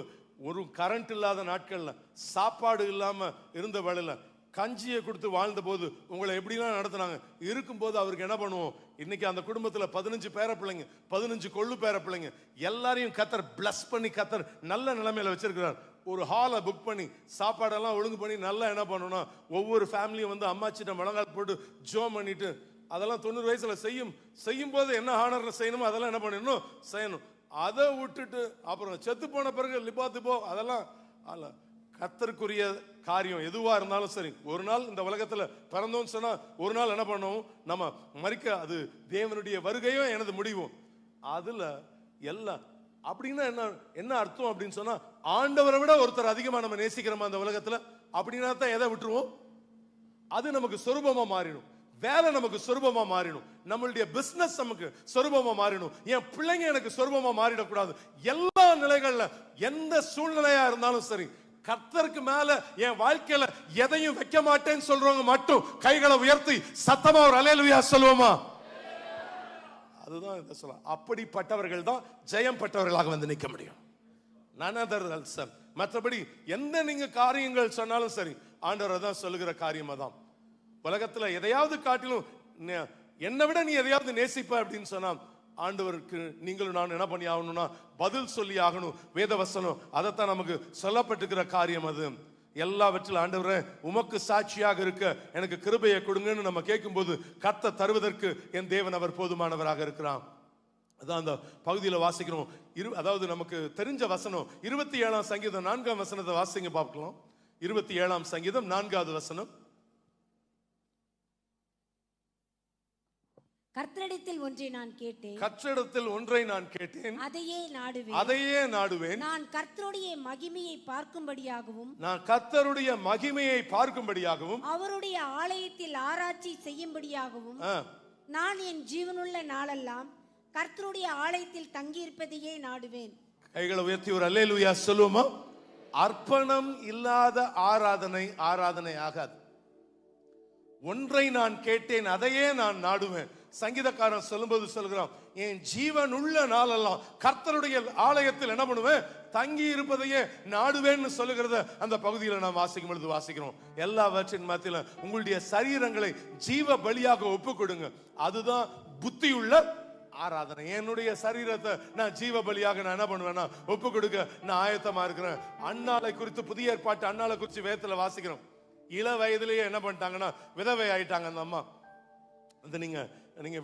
[SPEAKER 1] ஒரு கரண்ட் இல்லாத நாட்கள்ல சாப்பாடு இல்லாம இருந்த வேளையில கஞ்சியை கொடுத்து வாழ்ந்த போது உங்களை எப்படிலாம் நடத்தினாங்க. இருக்கும்போது அவருக்கு என்ன பண்ணுவோம், இன்னைக்கு அந்த குடும்பத்துல 15 பேர பிள்ளைங்க, 15 கொள்ளு பேர பிள்ளைங்க எல்லாரையும் கர்த்தர் பிளஸ் பண்ணி கர்த்தர் நல்ல நிலைமையில வச்சிருக்கிறார். ஒரு ஹாலை புக் பண்ணி சாப்பாடெல்லாம் ஒழுங்கு பண்ணி நல்லா என்ன பண்ணணும், ஒவ்வொரு ஃபேமிலியும் வந்து அம்மாச்சிட்ட முழங்கால் போட்டு ஜோம் பண்ணிட்டு, அதெல்லாம் 90 வயசுல செய்யும் போது என்ன ஹானர்ல செய்யணுமோ அதெல்லாம் என்ன பண்ணணும் செய்யணும். அதை விட்டுட்டு அப்புறம் செத்து போன பிறகு லிபாத்துப்போ அதெல்லாம் அல்ல. கர்த்தருக்குரிய காரியம் எதுவா இருந்தாலும் சரி, ஒரு நாள் இந்த உலகத்துல பிறந்தோம்னு சொன்னா ஒரு நாள் என்ன பண்ணுவோம், நம்ம மறிக்க, அது தேவனுடைய வருகையும் எனது முடிவும். அதுல எல்லாம் அப்படின்னா என்ன அர்த்தம் அப்படின்னு சொன்னா, ஆண்டவரை விட ஒருத்தர் அதிகமா நம்ம நேசிக்கிறோமா அந்த உலகத்துல, அப்படின்னா தான் எதை விட்டுருவோம், அது நமக்கு சொரூபமா மாறிடும். வேலை நமக்கு சொரூபமா மாறிடும். நம்மளுடைய பிசினஸ் நமக்கு சொரூபமா மாறிடும். என் பிள்ளைங்க எனக்கு சொரூபமா மாறிடக்கூடாது. எல்லா நிலைகள்ல எந்த சூழ்நிலையா இருந்தாலும் சரி, கர்த்தருக்கு மேல என் வாழ்க்கையில எதையும் வைக்க மாட்டேன்னு சொல்றவங்க மட்டும் கைகளை உயர்த்தி சத்தமா ஒரு அல்லேலூயா சொல்லுவோமா? அதுதான் இதை சொல்லலாம். அப்படிப்பட்டவர்கள் தான் ஜெயம் பெற்றவர்களாக வந்து நிற்க முடியும். மற்றபடி எந்த நீங்க காரியங்கள் சொன்னாலும் சரி, ஆண்டவர் தான் சொல்லுகிற காரியம் தான். உலகத்துல எதையாவது காட்டிலும் என்னை விட நீ எதையாவது நேசிப்ப அப்படின்னு சொன்னா, ஆண்டவருக்கு நீங்களும் நான் என்ன பண்ணி ஆகணும்னா பதில் சொல்லி ஆகணும். வேதவசனம் அதைத்தான் நமக்கு சொல்லப்பட்டிருக்கிற காரியம். அது எல்லாவற்றிலும் ஆண்டவரே உமக்கு சாட்சியாக இருக்க எனக்கு கிருபையை கொடுங்கன்னு நம்ம கேட்கும்போது கர்த்தர் தருவதற்கு என் தேவன் அவர் போதுமானவராக இருக்கிறான். அதான் அந்த பகுதியில் வாசிக்கிறோம். அதாவது நமக்கு தெரிஞ்ச வசனம் 27ஆம் சங்கீதம் 4ஆம் வசனத்தை வாசிங்க பார்க்கலாம். 27ஆம் சங்கீதம் 4வது வசனம்.
[SPEAKER 2] கர்த்தரிடத்தில் ஒன்றை நான் கேட்டேன்,
[SPEAKER 1] கர்த்தரிடத்தில் ஒன்றை நான் கேட்டேன்,
[SPEAKER 2] அதையே நாடுவேன்.
[SPEAKER 1] அதையே நாடுவேன்.
[SPEAKER 2] நான் கர்த்தருடைய மகிமையை பார்க்கும்படியாகவும்,
[SPEAKER 1] நான் கர்த்தருடைய மகிமையை பார்க்கும்படியாகவும்,
[SPEAKER 2] அவருடைய ஆலயத்தில் ஆராய்ச்சி செய்யும்படியாகவும், நான் என் ஜீவனுள்ள நாளெல்லாம் கர்த்தருடைய ஆலயத்தில் தங்கியிருப்பதையே நாடுவேன்.
[SPEAKER 1] கைகளை உயர்த்தி ஒரு அல்லேலூயா சொல்லுவோமா? அர்ப்பணம் இல்லாத ஆராதனை ஆராதனை ஆகாது. ஒன்றை நான் கேட்டேன், அதையே நான் நாடுவேன். சங்கீதக்காரன் சொல்லும்போது சொல்கிறான், என் ஜீவன் உள்ள நாளெல்லாம் கர்த்தருடைய ஆலயத்தில் என்ன பண்ணுவேன்? தங்கி இருப்பதையே நாடுவேன்னு சொல்லுகிறத அந்த பகுதியில் நாம் வாசிக்கும் பொழுது வாசிக்கிறோம். எல்லாவற்றின் மத்தியில உங்களுடைய சரீரங்களை ஜீவ பலியாக ஒப்பு கொடுங்க. அதுதான் புத்தியுள்ள ஆராதனை. என்னுடைய சரீரத்தை நான் ஜீவ பலியாக நான் என்ன பண்ணுவேன்னா ஒப்பு கொடுக்க நான் ஆயத்தமா இருக்கிறேன். அன்னாளை குறித்து புதிய ஏற்பாட்டு அன்னாளை குறித்து வேதத்துல வாசிக்கிறோம். இள வயதிலேயே என்ன பண்ணிட்டாங்கன்னா விதவை ஆயிட்டாங்க அந்த அம்மா. அந்த நீங்க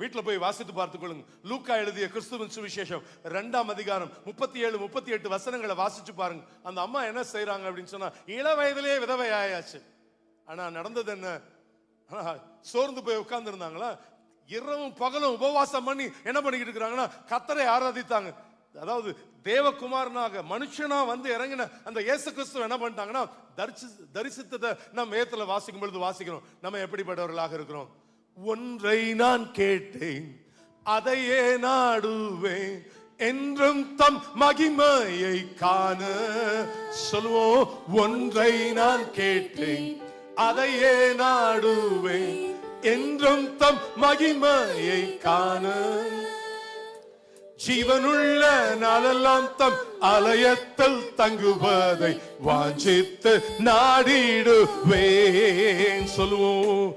[SPEAKER 1] வீட்டுல போய் வாசித்து பார்த்துக் கொள்ளுங்க. லூக்கா எழுதிய கிறிஸ்துவின் சுவிசேஷம் 2ஆம் அதிகாரம் 37, 38 வசனங்களை வாசிச்சு பாருங்க. அந்த அம்மா என்ன செய்யறாங்க அப்படின்னு சொன்னா, இள வயதிலேயே விதவை ஆயாச்சு. ஆனா நடந்தது என்ன? சோர்ந்து போய் உட்கார்ந்து இருந்தாங்களா? இரவும் பகலும் உபவாசம் பண்ணி என்ன பண்ணிக்கிட்டு இருக்கிறாங்கன்னா கர்த்தரை ஆராதித்தாங்க. அதாவது தேவகுமாரனாக மனுஷனா வந்து இறங்கின அந்த இயேசு கிறிஸ்து என்ன பண்ணிட்டாங்கன்னா தரிசித்ததை நம்ம வேதத்துல வாசிக்கும் பொழுது வாசிக்கிறோம். நம்ம எப்படிப்பட்டவர்களாக இருக்கிறோம்? ஒன்றை நான் கேட்டேன், அதையே நாடுவேன், என்றும் தம் மகிமையை காண. சொல்லுவோம், ஒன்றை நான் கேட்டேன், அதையே நாடுவேன், என்றும் தம் மகிமையை காண. ஜீவனுள்ள நாளெல்லாம் தம் ஆலயத்தில் தங்குவதை வாஞ்சித்து நாடிடுவேன். சொல்லுவோம்,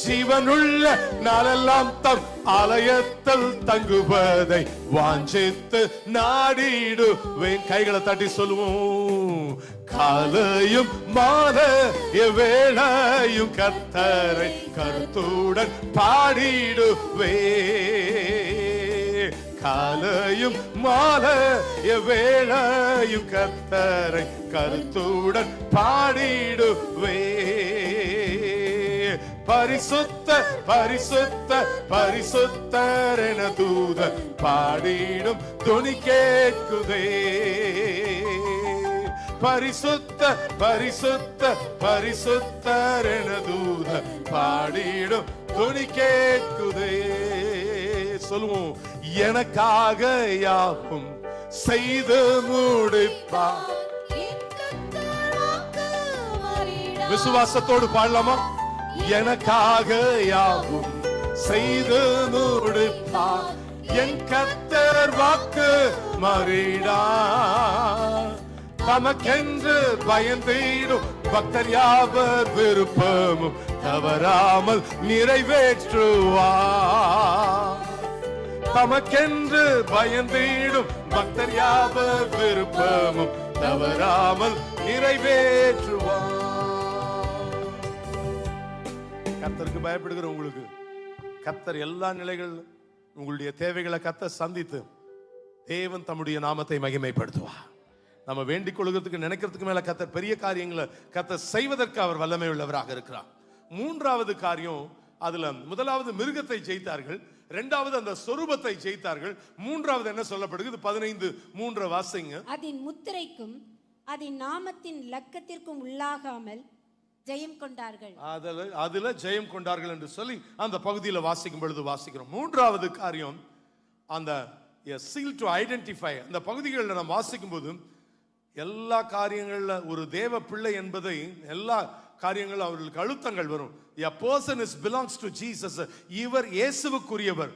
[SPEAKER 1] ஜீவனுள்ள நாளெல்லாம் தம் ஆலயத்தில் தங்குவதை வாஞ்சித்து நாடிடுவேன். கைகளை தட்டி சொல்லுவோம், காலையும் மாலைய வேளையும் கர்த்தரை கருத்துடன் பாடிடுவே. காலையும் மாலைய வேளையும் கர்த்தரை கருத்துடன் பாடிடுவே. பரிசுத்த பரிசுத்த பரிசுத்தர் என தூதர் பாடிடும் துணி கேட்குதே. பரிசுத்த பரிசுத்த பரிசுத்தர் என தூதர் பாடிடும் துணி கேட்குதே. சொல்லுவோம், எனக்காக யாவும் செய்து முடிப்பார். விசுவாசத்தோடு பாடலாமா? எனக்காக யாவும் செய்து முடிப்பார், என் கர்த்தர் வாக்கு மாறிடா. தமக்கென்று பயந்திடும் பக்தர் யாவர் விருப்பமும் தவறாமல் நிறைவேற்றுவார். தமக்கென்று பயந்திடும் பக்தர் யாவர் விருப்பமும் தவறாமல் நிறைவேற்றுவார். கர்த்தருக்கு பயப்படுகிற உங்களுக்கு கர்த்தர் எல்லா நிலைகளிலும் உங்களுடைய தேவைகளை கர்த்தர் சந்தித்து தேவன் தம்முடைய நாமத்தை மகிமைப்படுத்துவார். நம்ம வேண்டிக் கொள்கிறதுக்கு நினைக்கிறதுக்கு மேல கர்த்தர் பெரிய காரியங்களை கர்த்தர் செய்வதற்கு அவர் வல்லமை உள்ளவராக இருக்கிறார். மூன்றாவது காரியம், அதுல முதலாவது மிருகத்தை ஜெயித்தார்கள், இரண்டாவது அந்த சொரூபத்தை ஜெயித்தார்கள், மூன்றாவது என்ன சொல்லப்படுகிறது? 15:3 வாசிங்க.
[SPEAKER 2] அதன் முத்திரைக்கும் அதன் நாமத்தின் லக்கத்திற்கும் உள்ளாகாமல் ஜெயம் கொண்டார்கள்.
[SPEAKER 1] அதுல ஜெயம் கொண்டார்கள் என்று சொல்லி அந்த பகுதியில் வாசிக்கும் பொழுது வாசிக்கிறோம். மூன்றாவது காரியம், அந்த seal to identify. அந்த பகுதிகளில் நாம் வாசிக்கும் போது எல்லா காரியங்கள்ல ஒரு தேவ பிள்ளை என்பதை எல்லா காரியங்களும் அவர்களுக்கு அழுத்தங்கள் வரும். A person is belongs to Jesus. இவர் இயேசுவுக்குரியவர்.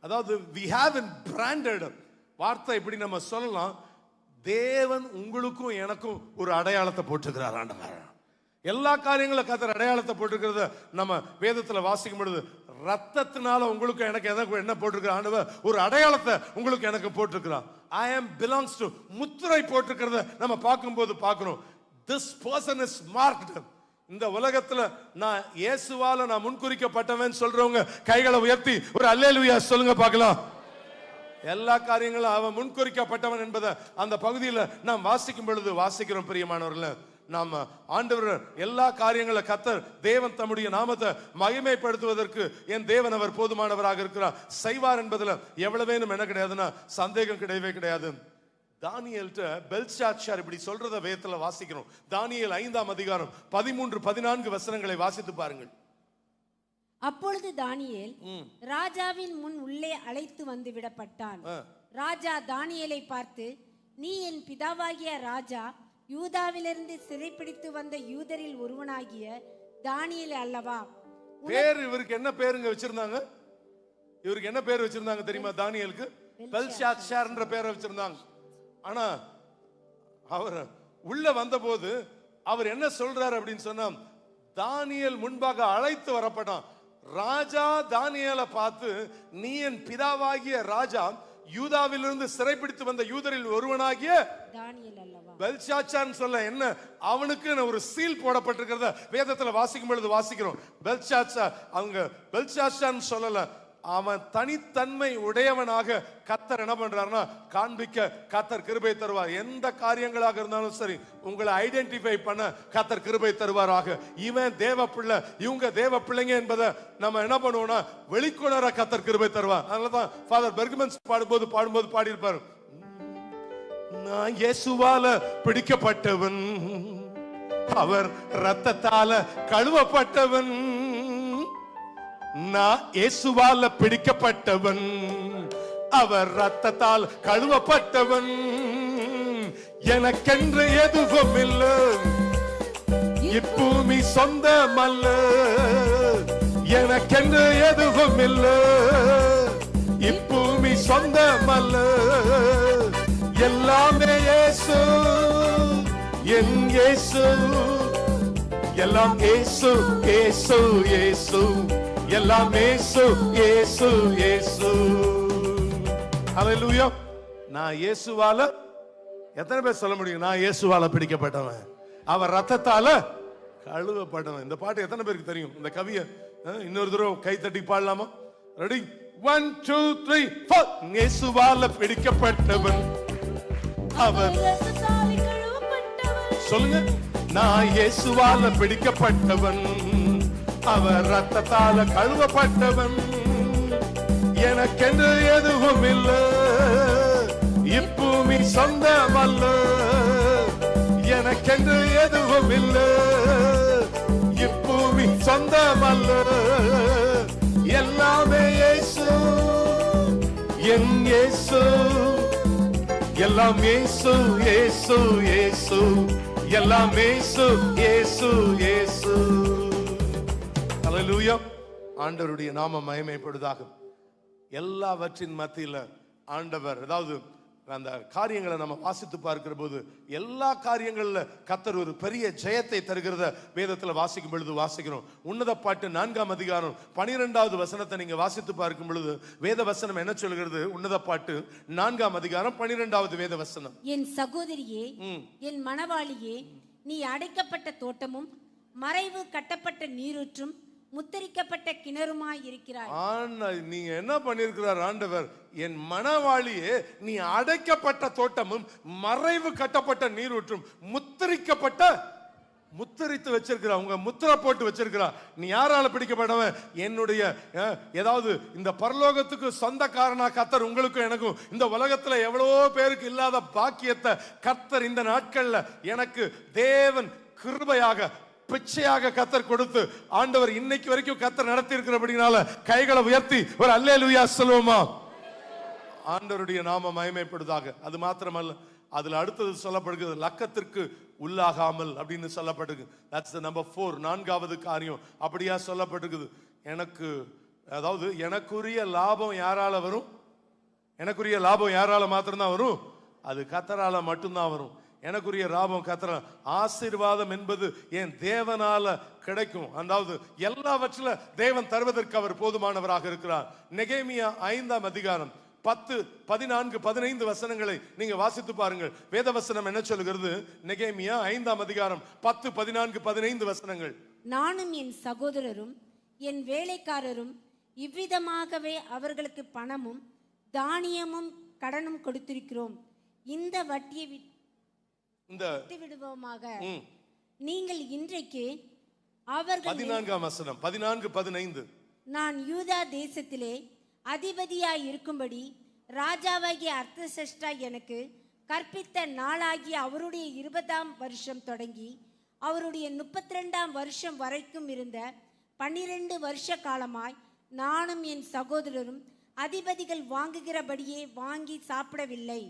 [SPEAKER 1] அதாவது we have been branded. வார்த்தை எப்படி நம்ம சொல்லலாம்? தேவன் உங்களுக்கும் எனக்கும் ஒரு அடையாளத்தை போட்டுக்கிறார் ஆண்டவர். எல்லா காரியங்களும் கர்த்தர் அடையாளத்தை போட்டிருக்கிறத நம்ம வேதத்துல வாசிக்கும் பொழுது, ரத்தத்தினால உங்களுக்கு எனக்கு என்ன போட்டிருக்கிறார் ஆண்டவர்? ஒரு அடையாளத்தை உங்களுக்கு எனக்கு போட்டிருக்கிறார். I am belongs to, முத்திரை போட்டிருக்கிறத நம்ம பார்க்கும்போது பார்க்கிறோம். This person is marked. இந்த உலகத்துல நான் இயேசுவால நான் முன்குறிக்கப்பட்டவன் சொல்றவங்க கைகளை உயர்த்தி ஒரு அல்லேலூயா சொல்லுங்க பார்க்கலாம். எல்லா காரியங்களும் அவன் முன்குறிக்கப்பட்டவன் என்பதை அந்த பகுதியில் நாம் வாசிக்கும் பொழுது வாசிக்கிறோம். பிரியமானவர்களே, நாம ஆண்டவர் எல்லா காரியங்களை கத்தர் தேவன் தம்முடைய நாமத்தை மகிமைப்படுத்துவதற்கு என் தேவன் அவர் போதுமானவராக இருக்கிறார், செய்வார் என்பதுல எவ்வளவேனும் என்ன கிடையாதுன்னா சந்தேகம் கிடையவே கிடையாது. தானியேல்ட்ட பெல்ஷாத்சார் இப்படி சொல்றத வேதத்துல வாசிக்கிறோம். தானியேல் 5ஆம் அதிகாரம் 13-14 வசனங்களை வாசித்து பாருங்கள்.
[SPEAKER 2] அப்பொழுது தானியேல் ராஜாவின் முன் உள்ளே அழைத்து வந்து விடப்பட்டான். ராஜா தானியேலை பார்த்து, நீ என் பிதாவாகிய ராஜா யூதாவிலிருந்து சிறைப்பிடித்து வந்த யூதரில் ஒருவனாகிய தானியேல் அல்லவா?
[SPEAKER 1] பேர் இவருக்கு என்ன பேருங்க வச்சிருந்தாங்க? இவருக்கு என்ன பேர் வச்சிருந்தாங்க தெரியுமா? தானியேலுக்கு பெல்ஷாத்சார் என்ற பேரை வச்சிருந்தாங்க. ஆனா அவர் உள்ள வந்தபோது அவர் என்ன சொல்றாரு அப்படின்னு சொன்னா, தானியேல் முன்பாக அழைத்து வரப்பட்டான். ராஜா தானியேலை பார்த்து, நீ என் பிதாவாகிய ராஜா யூதாவிலிருந்து சிறைப்பிடித்து வந்த யூதரில் ஒருவனாகிய
[SPEAKER 2] தானியேல் அல்லவா
[SPEAKER 1] பெல்ஷாத்சார் சொல்ல என்ன, அவனுக்கு ஒரு சீல் போடப்பட்டிருக்கிறத வேதத்துல வாசிக்கும் பொழுது வாசிக்கிறோம். பெல்ஷாத்சார் அவங்க பெல்ஷாத்சார் சொல்லல, அவன் தனித்தன்மை உடையவனாக கத்தர் என்ன பண்றாருன்னா காண்பிக்க கத்தர் கிருபை தருவார். எந்த காரியங்களாக இருந்தாலும் சரி உங்களை ஐடென்டிஃபை பண்ண கத்தர் கிருபை தருவாராக. இவன் தேவ பிள்ளை, இவங்க தேவ பிள்ளைங்க என்பதை நம்ம என்ன பண்ணுவோம்னா வெளிக்கொணர கத்தர் கிருபை தருவார். அதனாலதான் ஃபாதர் பெர்க்மன்ஸ் பாடும்போது பாடியிருப்பார், நான் இயேசுவால பிடிக்கப்பட்டவன், அவர் ரத்தத்தால கழுவப்பட்டவன், நான் இயேசுவால பிடிக்கப்பட்டவன், அவர் ரத்தத்தால் கழுவப்பட்டவன், எனக்கென்று எதுவும் இல்லை, இப்பூமி சொந்தமல்ல, எனக்கென்று எதுவும் இல்லை, இப்பூமி சொந்தமல்ல, எல்லாமே இயேசு, என் இயேசு, எல்லாம் இயேசு, இயேசு, இயேசு, எல்லாம் இயேசு, இயேசு, இயேசு. ஹல்லேலூயா. நான் இயேசுவால, எத்தனை பேர் சொல்ல முடியும் நான் இயேசுவால பிடிக்கப்பட்டவன், அவர் ரத்தத்தால கழுவப்பட்டவன்? இந்த பாட்டு எத்தனை பேருக்கு தெரியும்? இந்த கவியை இன்னொரு தடவை கை தட்டி பாடலாமா? ரெடி, 1 2 3 4. இயேசுவால பிடிக்கப்பட்டவன், அவர் சொல்லுங்க, நான் இயேசுவால பிடிக்கப்பட்டவன், அவர் ரத்தத்தால கழுவப்பட்டவன், எனக்கென்று எதுவும் இல்லை, இப்பூமி சொந்தமல்ல, எனக்கென்று எதுவும் இல்லை, இப்பூமி சொந்தமல்ல, எல்லாமே இயேசு, என் இயேசு, எல்லாம் இயேசு, இயேசு, இயேசு, எல்லாம் இயேசு, இயேசு, இயேசு. ஹல்லேலூயா. ஆண்டவருடைய நாமம் மகிமைப்படுவதாக. எல்லாவற்றின் மத்தியில ஆண்டவர், அதாவது அந்த காரியங்களை நம்ம வாசித்து பார்க்கிற போது எல்லா காரியங்கள்ல கர்த்தர் ஒரு பெரிய ஜெயத்தை தருகிறத வேதத்துல வாசிக்கும் பொழுது வாசிக்கிறோம். உன்னத பாட்டு 4ஆம் அதிகாரம் 12வது வசனத்தை நீங்க வாசித்து பார்க்கும் பொழுது வேத வசனம் என்ன சொல்கிறது? உன்னத பாட்டு 4ஆம் அதிகாரம் 12வது வேத வசனம், என் சகோதரியே, என் மணவாளியே, நீ அடைக்கப்பட்ட தோட்டமும் மறைவு கட்டப்பட்ட நீரூற்றும் முத்தரிக்கப்பட்ட கிணறுமாய் இருக்கிறாய். நீங்க என்ன பண்ணிருக்கிறார் ஆண்டவர்? என் மணவாளியே, நீ அடைக்கப்பட்ட தோட்டமும் மறைவு கட்டப்பட்ட நீரூற்றும் முத்தரிக்கப்பட்ட, முத்தரித்து வச்சிருக்கிறா, உங்க முத்திரை போட்டு வச்சிருக்கிறா. நீ யாரால பிடிக்கப்பட்டவன்? என்னுடைய, ஏதாவது இந்த பரலோகத்துக்கு சொந்தக்காரனா கர்த்தர் உங்களுக்கும் எனக்கும். இந்த உலகத்துல எவ்வளவோ பேருக்கு இல்லாத பாக்கியத்தை கர்த்தர் இந்த நாட்கள்ல எனக்கு தேவன் கிருபையாக பிச்சையாக கர்த்தர் கொடுத்து, ஆண்டவர் இன்னைக்கு வரைக்கும் கர்த்தர் நடத்தி இருக்கிறபடினால கைகளை உயர்த்தி ஒரு அல்லேலூயா சொல்லுவோமா? ஆண்டவருடைய நாம மகிமைப்படுவதாக. அது மாத்திரமல்ல, அதுல அடுத்தது சொல்லப்படுகிறது, லக்கத்திற்கு உள்ளாகாமல் அப்படின்னு சொல்லப்பட்டிருக்கு. தட்ஸ் நம்பர் 4, 4வது காரியம் அப்படியா சொல்லப்பட்டிருக்குது. எனக்கு, அதாவது எனக்குரிய லாபம் யாரால வரும்? எனக்குரிய லாபம் யாரால மாத்திரம்தான் வரும்? அது கர்த்தரால மட்டும்தான் வரும். எனக்குரிய லாபம் கர்த்தர். ஆசீர்வாதம் என்பது என் தேவனால கிடைக்கும். அதாவது எல்லாவற்றில தேவன் தருவதற்கு அவர் போதுமானவராக இருக்கிறார். நெகேமியா 5ஆம் அதிகாரம் 10, 14, 15 வசனங்களை நீங்க வாசித்து பாருங்கள். வேத வசனம் என்ன சொல்கிறது? நெகேமியா 5ஆம் அதிகாரம் 10, 14, 15 வசனங்கள். நானும் என் சகோதரரும் என் வேலைக்காரரும் இவ்விதமாகவே அவர்களுக்கு பணமும் தானியமும் கடனும் கொடுத்திருக்கிறோம். இந்த வட்டியை விட்டு விடுவோமாக.
[SPEAKER 2] நீங்கள் இன்றைக்கு அவர்கள்
[SPEAKER 1] 14ஆம் வசனம் 14-15.
[SPEAKER 2] நான் யூதா தேசத்திலே அதிபதியாய் இருக்கும்படி ராஜாவாகிய அர்த்தசஷ்டா எனக்கு கற்பித்த நாளாகிய அவருடைய 20ஆம் வருஷம் தொடங்கி அவருடைய 32ஆம் வருஷம் வரைக்கும் இருந்த 12 வருஷ காலமாய் நானும் என் சகோதரரும் அதிபதிகள் வாங்குகிறபடியே வாங்கி சாப்பிடவில்லை.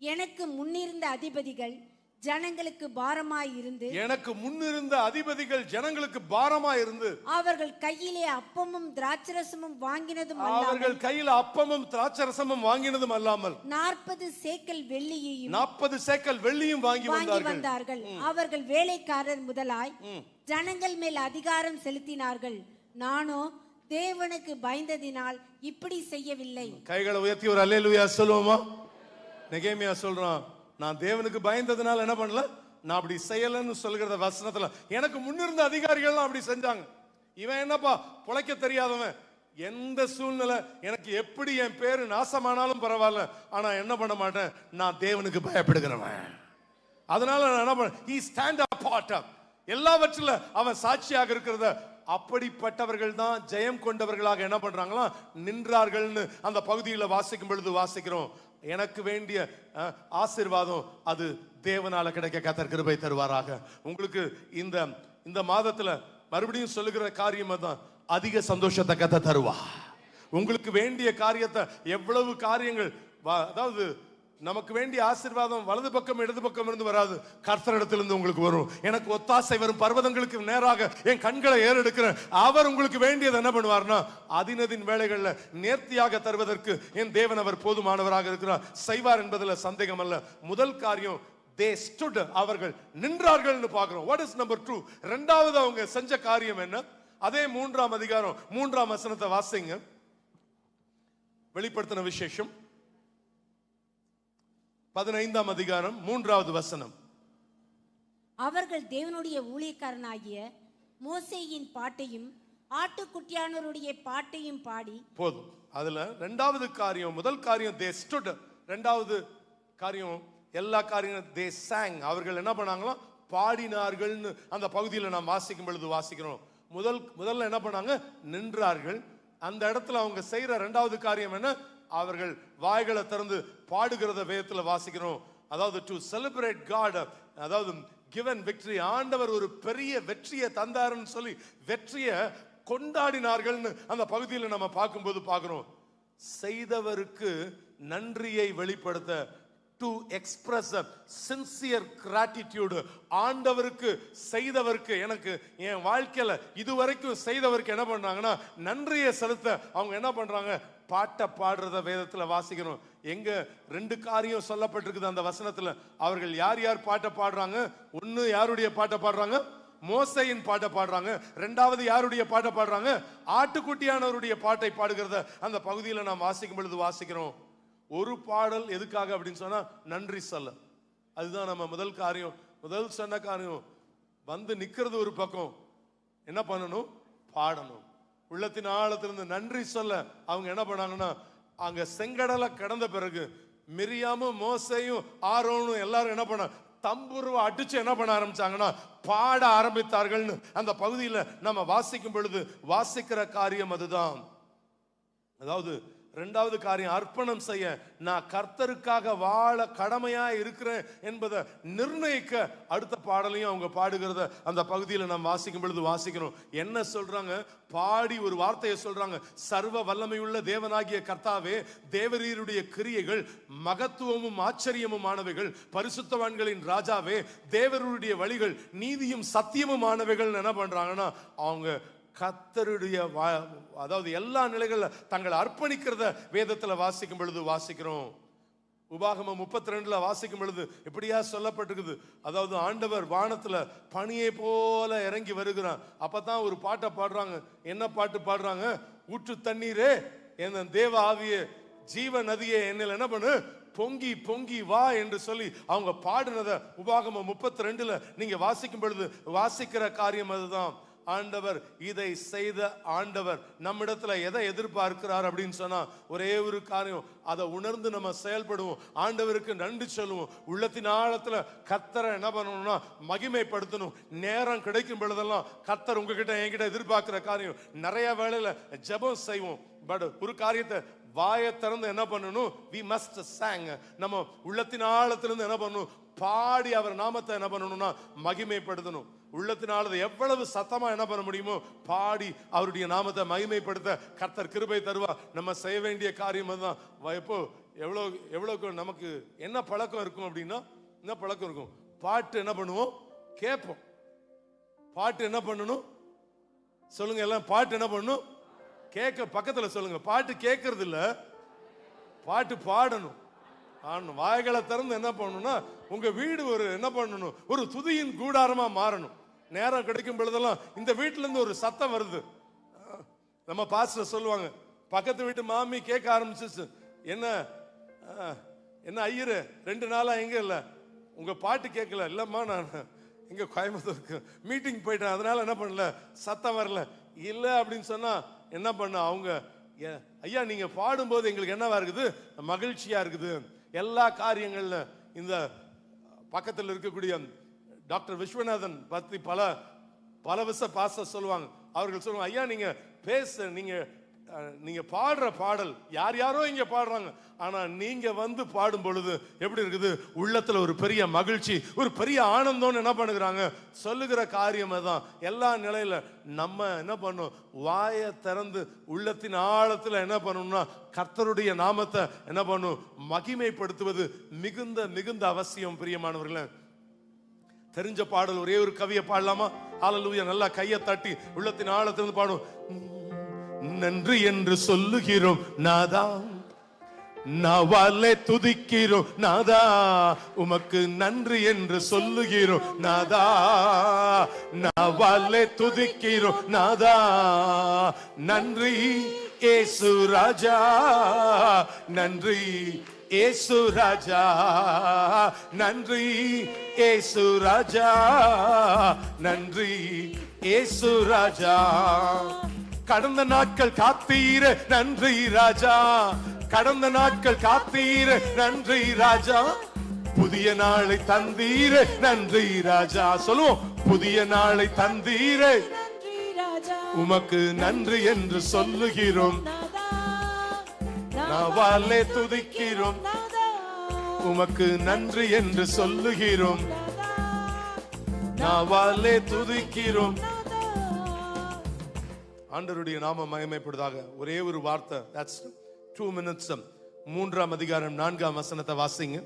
[SPEAKER 2] எனக்கு முன்னிருந்த அதிபதிகள் ஜனங்களுக்கு பாரமாய் இருந்து
[SPEAKER 1] அவர்கள்
[SPEAKER 2] கையிலே அப்பமும் திராட்சரசமும் வாங்கினதும்
[SPEAKER 1] அல்லாமல்
[SPEAKER 2] 40 சேக்கல் வெள்ளியையும்
[SPEAKER 1] வாங்கி வந்தார்கள்.
[SPEAKER 2] அவர்கள் வேலைக்காரர் முதலாய் ஜனங்கள் மேல் அதிகாரம் செலுத்தினார்கள். நானோ தேவனுக்கு பயந்ததினால் இப்படி செய்யவில்லை.
[SPEAKER 1] கைகளை உயர்த்தி ஒரு அல்லேலூயா சொல்லுவோமா? நெகேமியா சொல்றான், நான் தேவனுக்கு பயந்ததுனால என்ன பண்ணல, நான் அப்படி செய்யலன்னு சொல்கிறத வசனத்துல எனக்கு முன்னிருந்த அதிகாரிகள் அப்படி செஞ்சாங்க. இவன் என்னப்பா பொழைக்க தெரியாதவன், எந்த சூழ்நிலை எனக்கு எப்படி என் பேரு நாசமானாலும் பரவாயில்ல, ஆனா என்ன பண்ண மாட்டேன், நான் தேவனுக்கு பயப்படுகிறவன். அதனால நான் என்ன பண்ண, he stand apart. எல்லாவற்றில அவன் சாட்சியாக இருக்கிறத. அப்படிப்பட்டவர்கள் தான் ஜெயம் கொண்டவர்களாக என்ன பண்றாங்களா, நின்றார்கள்னு அந்த பகுதியில் வாசிக்கும் பொழுது வாசிக்கிறோம். எனக்கு வேண்டிய ஆசீர்வாதம் அது தேவனால கிடைக்க கர்த்தர் கிருபை தருவாராக. உங்களுக்கு இந்த மாதத்துல மறுபடியும் சொல்லுகிற காரியம் தான், அதிக சந்தோஷத்தை கர்த்தர் தருவா. உங்களுக்கு வேண்டிய காரியத்தை, எவ்வளவு காரியங்கள், அதாவது நமக்கு வேண்டிய ஆசீர்வாதம் வலது பக்கம் இடது பக்கம் இருந்து வராது, கர்த்தரிடத்திலிருந்து உங்களுக்கு வரும். எனக்கு ஒத்தாசை வரும், பர்வதங்களுக்கு நேராக என் கண்களை ஏறெடுக்கிறேன். அவர் உங்களுக்கு வேண்டியது என்ன பண்ணுவார்னா, அதினதின் வேளைகள்ல நேர்த்தியாக தருவதற்கு என் தேவன் அவர் போதுமானவராக இருக்கிறார், செய்வார் என்பதில் சந்தேகம் அல்ல. முதல் காரியம், they stood, அவர்கள் நின்றார்கள்னு பார்க்கிறோம். what is number 2? இரண்டாவது அவங்க செஞ்ச காரியம் என்ன? அதே 3ஆம் அதிகாரம் 3ஆம் வசனத்தை வாசிங்க. வெளிப்படுத்தின விசேஷம் 15ஆம் அதிகாரம் 3வது வசனம்.
[SPEAKER 2] அவர்கள் தேவனுடைய ஊழியக்காரனாகிய மோசேயின் பாட்டையும் ஆட்டுக்குட்டியானவருடைய பாட்டையும் பாடி.
[SPEAKER 1] போதும். அதுல இரண்டாவது காரியம், முதல் காரியம் they stood, இரண்டாவது காரியம் எல்லா காரியம் they sang. அவர்கள் என்ன பண்ணாங்களா, பாடினார்கள்னு அந்த பகுதியில் நாம் வாசிக்கும் பொழுது வாசிக்கிறோம். முதல்ல என்ன பண்ணாங்க, நின்றார்கள். அந்த இடத்துல அவங்க செய்யற இரண்டாவது காரியம் என்ன, அவர்கள் வாய்களை திறந்து பாடுகிறத வேதத்துல வாசிக்கிறோம். அதாவது டு செலிப்ரேட் காட், அதாவது given victory, ஆண்டவர் ஒரு பெரிய வெற்றியை தந்தாருன்னு சொல்லி வெற்றியை கொண்டாடினார்கள்னு அந்த பகுதியில் நம்ம பார்க்கும்போது பார்க்கிறோம். செய்தவருக்கு நன்றியை வெளிப்படுத்த, டு எக்ஸ்பிரஸ் சின்சியர் கிராட்டிடியூட். ஆண்டவருக்கு செய்தவருக்கு, எனக்கு என் வாழ்க்கையில இதுவரைக்கும் செய்தவருக்கு என்ன பண்றாங்கன்னா நன்றியை செலுத்த அவங்க என்ன பண்றாங்க, பாட்டை பாடுறத வேதத்துல வாசிக்கிறோம். எங்க 2 காரியம் சொல்லப்பட்டிருக்குது அந்த வசனத்துல. அவர்கள் யார் யார் பாட்டை பாடுறாங்க? ஒன்னு யாருடைய பாட்டை பாடுறாங்க, மோசேயின் பாட்டை பாடுறாங்க. இரண்டாவது யாருடைய பாட்டை பாடுறாங்க, ஆட்டுக்குட்டியானவருடைய பாட்டை பாடுகிறத அந்த பகுதியில் நாம் வாசிக்கும் பொழுது வாசிக்கிறோம். ஒரு பாடல் எதுக்காக அப்படின்னு சொன்னா, நன்றி சொல்ல. அதுதான் நம்ம முதல் காரியம். முதல் சொன்ன காரியம், வந்து நிக்கிறது ஒரு பக்கம், என்ன பண்ணணும், பாடணும். உள்ளத்தின் ஆழத்திலிருந்து நன்றி சொல்ல அவங்க என்ன பண்ணாங்கன்னா, அங்க செங்கடலை கடந்த பிறகு மிரியாமும் மோசேயும் ஆரோனும் எல்லாரும் என்ன பண்ண, தம்புருவ அடிச்சு என்ன பண்ண ஆரம்பிச்சாங்கன்னா பாட ஆரம்பித்தார்கள்னு அந்த பகுதியில் நம்ம வாசிக்கும் பொழுது வாசிக்கிற காரியம் அதுதான். அதாவது இரண்டாவது காரியம், அர்ப்பணம் செய்ய, நான் கர்த்தருக்காக வாழ கடமையா இருக்கிறேன் என்பதை நிர்ணயிக்க அடுத்த பாடலையும் அவங்க பாடுகிறத அந்த பகுதியில் நாம் வாசிக்கும் பொழுது வாசிக்கிறோம். என்ன சொல்றாங்க, பாடி ஒரு வார்த்தையை சொல்றாங்க, சர்வ வல்லமையுள்ள தேவனாகிய கர்த்தாவே, தேவரீருடைய கிரியைகள் மகத்துவமும் ஆச்சரியமுமானவைகள், பரிசுத்தவான்களின் ராஜாவே, தேவருடைய வழிகள் நீதியும் சத்தியமும் ஆனவைகள். என்ன பண்றாங்கன்னா அவங்க கர்த்தருடைய அதாவது எல்லா நிலைகள்ல தங்களை அர்ப்பணிக்கிறத வேதத்துல வாசிக்கும் பொழுது வாசிக்கிறோம். உபாகமம் 32 வாசிக்கும் பொழுது இப்படியா சொல்லப்பட்டிருக்குது, அதாவது ஆண்டவர் வானத்துல பனியை போல இறங்கி வருகிறான். அப்பதான் ஒரு பாட்டை பாடுறாங்க. என்ன பாட்டு பாடுறாங்க, ஊற்று தண்ணீரே என் தேவ ஆவியே, ஜீவ நதியே என்னில் என்ன பண்ணு, பொங்கி பொங்கி வா என்று சொல்லி அவங்க பாடுனத உபாகமம் 32 நீங்க வாசிக்கும் பொழுது வாசிக்கிற காரியம் அதுதான். ஆண்டவர் இதை செய்த ஆண்டவர் நம்மிடத்துல எதை எதிர்பார்க்கிறார் அப்படின்னு சொன்னா ஒரே ஒரு காரியம், அதை உணர்ந்து நம்ம செயல்படுவோம், ஆண்டவருக்கு நன்றி சொல்லுவோம். உள்ளத்தின் ஆழத்துல கர்த்தரை என்ன பண்ணணும்னா மகிமைப்படுத்தணும். நேரம் கிடைக்கும் பொழுதெல்லாம் கர்த்தர் உங்ககிட்ட என்கிட்ட எதிர்பார்க்கிற காரியம், நிறைய வேளையில ஜெபம் செய்வோம், பட் ஒரு காரியத்தை வாயை திறந்து என்ன பண்ணணும், we must sing. நம்ம உள்ளத்தின் ஆழத்திலிருந்து என்ன பண்ணணும், பாடி அவர் நாமத்தை என்ன பண்ணணும்னா மகிமைப்படுத்தணும். உள்ளத்தினால எவ்வளவு சத்தமா என்ன பண்ண முடியுமோ பாடி அவருடைய நாமத்தை மகிமைப்படுத்த கர்த்தர் கிருபை தருவார். நம்ம செய்ய வேண்டிய காரியம் தான். எப்போ எவ்வளவு நமக்கு என்ன பழக்கம் இருக்கும் அப்படின்னா, என்ன பழக்கம் இருக்கும், பாட்டு என்ன பண்ணுவோம், கேட்போம். பாட்டு என்ன பண்ணணும் சொல்லுங்க எல்லாம், பாட்டு என்ன பண்ணணும், கேட்க. பக்கத்துல சொல்லுங்க, பாட்டு கேட்கறது இல்ல, பாட்டு பாடணும். வாய்களை திறந்து என்ன பண்ணணும்னா உங்க வீடு ஒரு என்ன பண்ணணும், ஒரு துதியின் கூடாரமா மாறணும். நேரம் கிடைக்கும் பொழுதெல்லாம் இந்த வீட்டுல இருந்து ஒரு சத்தம் வருது. நம்ம பாஸ்டர் சொல்லுவாங்க, பக்கத்து வீட்டு மாமி கேட்க ஆரம்பிச்சிச்சு, என்ன என்ன ஐயரு 2 நாளா எங்க இல்ல, உங்க பாட்டு கேட்கல. இல்லம்மா நான் இங்க கோயம்புத்தூருக்கு மீட்டிங் போயிட்டேன், அதனால என்ன பண்ணல, சத்தம் வரல. இல்ல அப்படின்னு சொன்னா என்ன பண்ண, அவங்க ஐயா நீங்க பாடும்போது எங்களுக்கு என்னவா இருக்குது, மகிழ்ச்சியா இருக்குது. எல்லா காரியங்கள்ல இந்த பக்கத்தில் இருக்கக்கூடிய டாக்டர் விஸ்வநாதன் பத்தி பல பாஸ்டர் சொல்லுவாங்க. அவர்கள் சொல்லுவாங்க, ஐயா நீங்க நீங்க பாடுற பாடல் யாரோ இங்க பாடுறாங்க, ஆனா நீங்க வந்து பாடும் பொழுது எப்படி இருக்குது, உள்ளத்துல ஒரு பெரிய மகிழ்ச்சி, ஒரு பெரிய ஆனந்தம் என்ன பண்ணுகிறாங்க. சொல்லுகிற காரியம் தான். எல்லா நிலையில நம்ம என்ன பண்ணும், வாயை திறந்து உள்ளத்தின் ஆழத்துல என்ன பண்ணணும்னா கர்த்தருடைய நாமத்தை என்ன பண்ணும், மகிமைப்படுத்துவது மிகுந்த அவசியம். பிரியமானவர்களே, தெரிஞ்ச பாடல் ஒரே ஒரு கவியை பாடலாமா? ஹல்லேலூயா. நல்லா கையை தட்டி உள்ளத்தின் ஆழத்திலிருந்து பாடும். நன்றி என்று சொல்லுகிறோம் நாதா, நாவாலே துதிக்கிறோம் நாதா, உமக்கு நன்றி என்று சொல்லுகிறோம் நாதா, நாவாலே துதிக்கிறோம் நாதா. நன்றி இயேசு ராஜா, நன்றி இயேசு ராஜா, நன்றி இயேசு ராஜா, நன்றி இயேசு ராஜா. கடந்த நாட்கள் காத்தீர நன்றி ராஜா, கடந்த நாட்கள் காத்தீர நன்றி ராஜா, புதிய நாளை தந்தீர நன்றி ராஜா. சொல்லுவோம், புதிய நாளை தந்தீர உமக்கு நன்றி என்று சொல்லுகிறோம், நாவாலே துதிக்கிறோம், உமக்கு நன்றி என்று சொல்லுகிறோம், நாவாலே துதிக்கிறோம். ஆண்டவருடைய நாமம் மகிமைப்படுவதாக. ஒரே ஒரு வார்த்தை, that's 2 minutes. 3ஆம் அதிகாரம் 4ஆம் வசனத்தை வாசிங்க.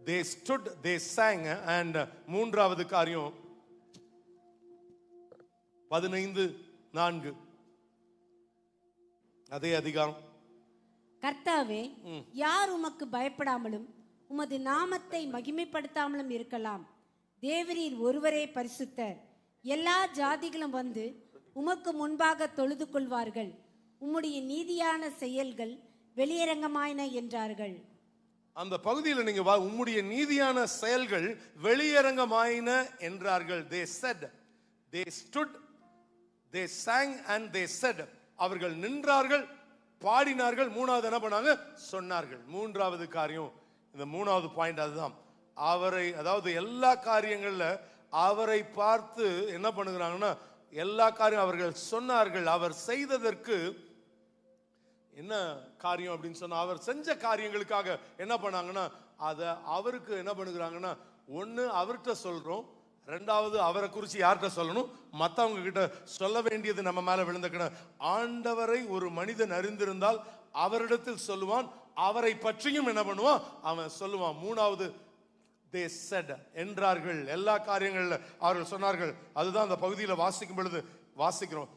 [SPEAKER 1] They stood, they sang. and 3வது காரியம் 15:4 அதே அதிகாரம்.
[SPEAKER 2] கர்த்தாவே, யார் உமக்கு பயப்படாமலும் உமது நாமத்தை மகிமைப்படுத்தாமலும் இருக்கலாம்? தேவரீர் ஒருவரே பரிசுத்தர். எல்லா ஜாதிகளும் வந்து உமக்கு முன்பாக தொழுது கொள்வார்கள். உம்முடைய நீதியான செயல்கள் வெளியரங்கமாயின என்றார்கள்.
[SPEAKER 1] அந்த பகுதியில் நீங்க உம்முடைய நீதியான செயல்கள் வெளியரங்கமாயின என்றார்கள். They said, they stood, they sang and they said. அவர்கள் நின்றார்கள், பாடினார்கள். 3வது என்ன பண்ணாங்க, சொன்னார்கள். 3வது காரியம், இந்த 3வது பாயிண்ட் அதுதான். அவரை, அதாவது எல்லா காரியங்கள்ல அவரை பார்த்து என்ன பண்ணுகிறாங்கன்னா, எல்லா காரியம் அவர்கள் சொன்னார்கள். அவர் செய்ததற்கு என்ன காரியம் அப்படின்னு சொன்னா, அவர் செஞ்ச காரியங்களுக்காக என்ன பண்ணாங்கன்னா, அத அவருக்கு என்ன பண்ணுகிறாங்கன்னா, ஒண்ணு அவர்கிட்ட சொல்றோம், 2வது அவரை குறிச்சு யார்கிட்ட சொல்லணும், மத்தவங்க கிட்ட சொல்ல வேண்டியது நம்ம மேல விழுந்துக்கணும். ஆண்டவரை ஒரு மனிதன் அறிந்திருந்தால் அவரிடத்தில் சொல்லுவான், அவரை பற்றியும் என்ன பண்ணுவான், அவன் சொல்லுவான். 3வது they said, என்றார்கள். எல்லா காரியங்கள்ல அவர்கள் சொன்னார்கள். அதுதான் அந்த பகுதியில வாசிக்கும் பொழுது வாசிக்கிறோம்.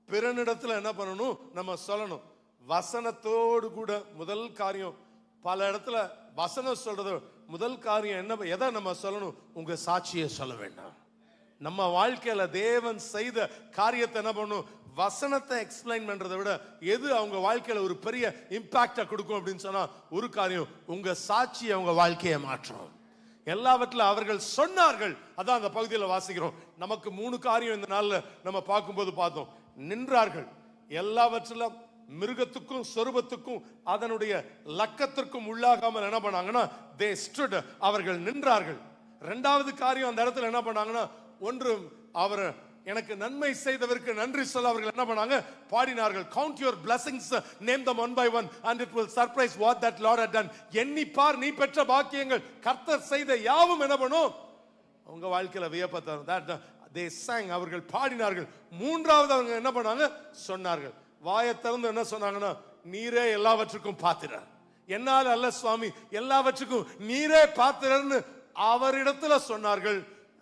[SPEAKER 1] பிறனிடத்துல என்ன பண்ணணும், நம்ம சொல்லணும். வசனத்தோடு கூட முதல் காரியம், பல இடத்துல வசனம் சொல்றது முதல் காரியம் என்ன, எதை நம்ம சொல்லணும், உங்க சாட்சியை சொல்ல வேண்டாம். நம்ம வாழ்க்கையில தேவன் செய்த காரியத்தை என்ன பண்ணும், வசனத்தை எக்ஸ்பிளைன் பண்றதை விட எது அவங்க வாழ்க்கையில ஒரு பெரிய இம்பாக்ட கொடுக்கும் அப்படின்னு சொன்னா, ஒரு காரியம், உங்க சாட்சி அவங்க வாழ்க்கையை மாற்றும். எல்லாவற்றிலும் அவர்கள் சொன்னார்கள். அதான் அந்த பகுதியில் வாசிக்கிறோம். நமக்கு 3 காரியம் இந்த நாள்ல நம்ம பார்க்கும்போது பார்த்தோம். நின்றார்கள். எல்லாவற்றிலும் மிருகத்துக்கும் சொரூபத்துக்கும் அதனுடைய லக்கத்திற்கும் உள்ளாகாமல் என்ன பண்ணாங்கன்னா they stood, அவர்கள் நின்றார்கள். இரண்டாவது காரியம் அந்த இடத்துல என்ன பண்ணாங்கன்னா, ஒன்று அவர் எனக்கு நன்மை செய்தவருக்கு நன்றி சொல்ல அவர்கள் என்ன பண்ணாங்க, பாடினார்கள். count your blessings, name them one by one and it will surprise what that Lord had done. எண்ணி பார் நீ பெற்ற பாக்கியங்கள், கர்த்தர் செய்த யாவும் என்ன பண்ணும் உங்க வாழ்க்கையில வியப்பை தரும். that they sang, அவர்கள் பாடினார்கள். மூன்றாவது அவங்க என்ன பண்ணாங்க, சொன்னார்கள். வாயை திறந்து என்ன சொன்னாங்கன்னா, நீரே எல்லாவற்றுக்கும் பாத்திரர். என்னால் அல்ல சுவாமி, எல்லாவற்றுக்கும் நீரே பாத்திரர்னு அவரிடத்துல சொன்னார்கள்.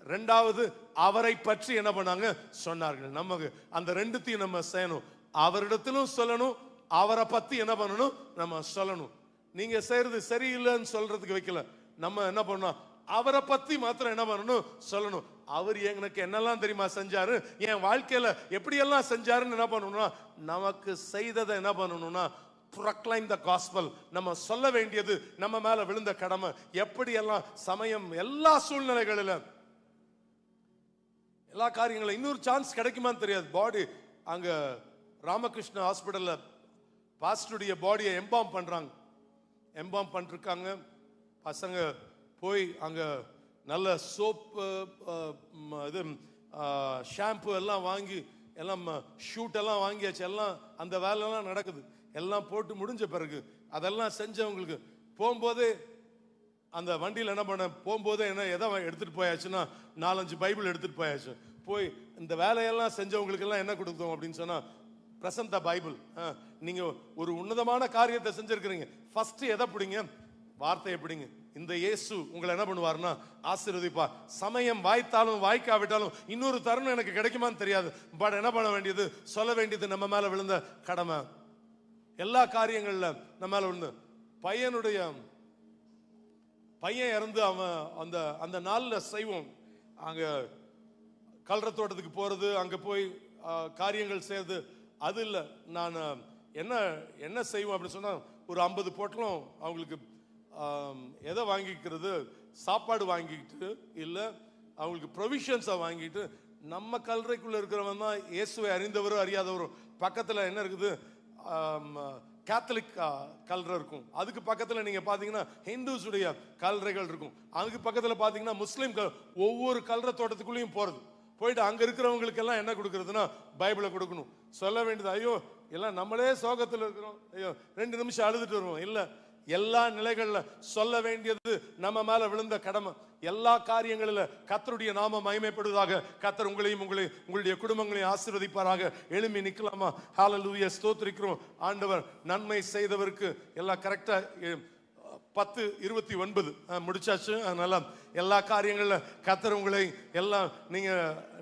[SPEAKER 1] இரண்டாவது அவரை பற்றி என்ன பண்ணாங்க, சொன்னார்கள். நமக்கு அந்த ரெண்டுத்தையும் நம்ம செய்யணும். அவரிடத்திலும் சொல்லணும், அவரை பத்தி என்ன பண்ணணும், நம்ம சொல்லணும். நீங்க செய்யறது சரியில்லைன்னு சொல்றதுக்கு வைக்கல, நம்ம என்ன பண்ணணும், அவரை பத்தி மாத்திரம் என்ன பண்ணணும், சொல்லணும். அவர் எனக்கு என்னெல்லாம் தெரியுமா செஞ்சாரு, என் வாழ்க்கையில எப்படி எல்லாம் செஞ்சாருன்னு என்ன பண்ணணும்னா, நமக்கு செய்ததை என்ன பண்ணணும்னா proclaim the gospel. நம்ம சொல்ல வேண்டியது நம்ம மேல விழுந்த கடமை. எப்படி எல்லாம் சமயம், எல்லா சூழ்நிலைகளிலும், எல்லா காரியங்களும். இன்னொரு சான்ஸ் கிடைக்குமான்னு தெரியாது. பாடி அங்க ராமகிருஷ்ண ஹாஸ்பிடல்ல பாஸ்டருடைய பாடியை எம்பாம் பண்றாங்க. எம்பாம் பண்ணிருக்காங்க. பசங்க போய் அங்க நல்ல சோப்பு, இது ஷாம்பு எல்லாம் வாங்கி, எல்லாம் ஷூட் எல்லாம் வாங்கியாச்சு. எல்லாம் அந்த வேலையெல்லாம் நடக்குது. எல்லாம் போட்டு முடிஞ்ச பிறகு அதெல்லாம் செஞ்சவங்களுக்கு போகும்போதே அந்த வண்டியில் என்ன பண்ண போகும்போதே என்ன எதை எடுத்துட்டு போயாச்சுன்னா 4-5 பைபிள் எடுத்துட்டு போயாச்சு. போய் இந்த வேலையெல்லாம் செஞ்சவங்களுக்கு எல்லாம் என்ன கொடுத்தோம் அப்படின்னு சொன்னா, பிரசன்ட் த பைபிள். நீங்க ஒரு உன்னதமான காரியத்தை செஞ்சிருக்கிறீங்க, ஃபர்ஸ்ட் எதை பிடிங்க, வார்த்தையை பிடிங்க. இந்த இயேசு உங்களை என்ன பண்ணுவார்னா ஆசீர்வதிப்பார். சமயம் வாய்த்தாலும் வாய்க்காவிட்டாலும் இன்னொரு தருணம் எனக்கு கிடைக்குமான்னு தெரியாது. பட் என்ன பண்ண வேண்டியது, சொல்ல வேண்டியது நம்ம மேல விழுந்த கடமை. எல்லா காரியங்கள்ல நம்ம மேல விழுந்து, பையன் இறந்து அவன் அந்த நாள்ல செய்வோம். அங்க கல்ற தோட்டத்துக்கு போறது, அங்க போய் காரியங்கள் செய்யறது, அது இல்லை. நான் என்ன செய்வோம் அப்படின்னு சொன்னா, ஒரு 50 பொட்டலம் அவங்களுக்கு எதை வாங்கிக்கிறது, சாப்பாடு வாங்கிக்கிட்டு, இல்லை அவங்களுக்கு ப்ரொவிஷன்ஸை வாங்கிட்டு, நம்ம கல்லறைக்குள்ள இருக்கிறவன் தான் இயேசுவை அறிந்தவரோ அறியாதவரோ. பக்கத்தில் என்ன இருக்குது, கேத்தலிக் கல்லறை இருக்கும். அதுக்கு பக்கத்தில் நீங்க பாத்தீங்கன்னா ஹிந்துஸுடைய கல்லறைகள் இருக்கும். அதுக்கு பக்கத்தில் பாத்தீங்கன்னா முஸ்லீம். ஒவ்வொரு கல்லறை தோட்டத்துக்குள்ளேயும் போயிட்டு அங்க இருக்கிறவங்களுக்கு எல்லாம் என்ன கொடுக்கறதுன்னா பைபிளை கொடுக்கணும். சொல்ல வேண்டியது, ஐயோ எல்லாம் நம்மளே சோகத்தில் இருக்கிறோம், ஐயோ 2 நிமிஷம் அழுதுட்டு வருவோம். இல்ல, எல்லா நிலைகள்ல சொல்ல வேண்டியது நம்ம மேல விழுந்த கடமை. எல்லா காரியங்களில கர்த்தருடைய நாம மகிமைப்படுவதாக. கர்த்தர் உங்களையும் உங்களுடைய குடும்பங்களையும் ஆசீர்வதிப்பாராக. எழும்பி நிக்கலாமா? ஹalleluya, ஸ்தோத்திரிக்கிறோம். ஆண்டவர் நன்மை செய்தவருக்கு எல்லாம் கரெக்டா 10:29 முடிச்சாச்சு. அதனால எல்லா காரியங்கள்ல கர்த்தர் உங்களை எல்லாம்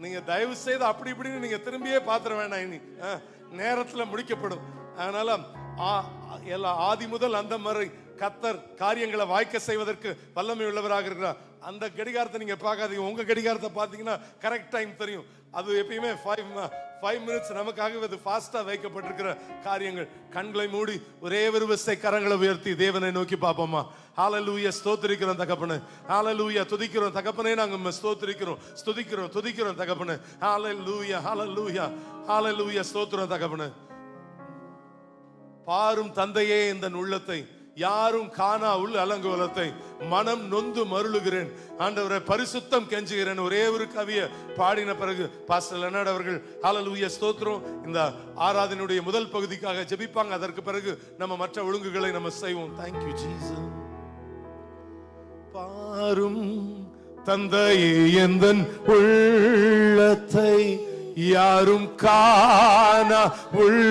[SPEAKER 1] நீங்க தயவு செய்து அப்படி இப்படின்னு நீங்க திரும்பியே பாத்திர வேண்டாம். இனி நேரத்துல முடிக்கப்படும். அதனால எல்லா ஆதி முதல் அந்த முறை கர்த்தர் காரியங்களை வாய்க்க செய்வதற்கு வல்லமை உள்ளவராக இருக்கிறார். அந்த கடிகாரத்தை நீங்க பார்க்காதீங்க, உங்க கடிகாரத்தை பார்த்தீங்கன்னா கரெக்ட் டைம் தெரியும். அது எப்பயுமே 5 மினிட்ஸ் நமக்காக அது ஃபாஸ்டா வைக்கப்பட்டிருக்கிற காரியங்கள். கண்களை மூடி ஒரே ஒரு விசை கரங்களை உயர்த்தி தேவனை நோக்கி பார்ப்போமா? ஹalleluya, ஸ்தோத்திரிக்கிறோம் தகப்பனே. ஹalleluya, துதிக்கிறோம் தகப்பனே. நாங்க துதிக்கிறோம் தகப்பனே. ஹalleluya, ஹalleluya, ஹalleluya, ஸ்தோத்திரம் தகப்பனே. பாரும் தந்தையே, இந்த உள்ளத்தை யாரும் காணா உள் அலங்கோலத்தை மனம் நொந்து மருளுகிறேன். ஆண்டவரை பரிசுத்தம் கெஞ்சுகிறேன். ஒரே ஒரு கவியை பாடின பிறகு பாஸ்டர் லெனார்ட் அவர்கள் ஹalleluya ஸ்தோத்திரம் இந்த ஆராதனையுடைய முதல் பகுதிக்காக ஜெபிப்பாங்க. அதற்கு பிறகு நம்ம மற்ற ஒழுங்குகளை நம்ம செய்வோம். Thank you Jesus. பாரும் தந்தையே, எந்தன் உள்ளத்தை யாரும் காணா உள்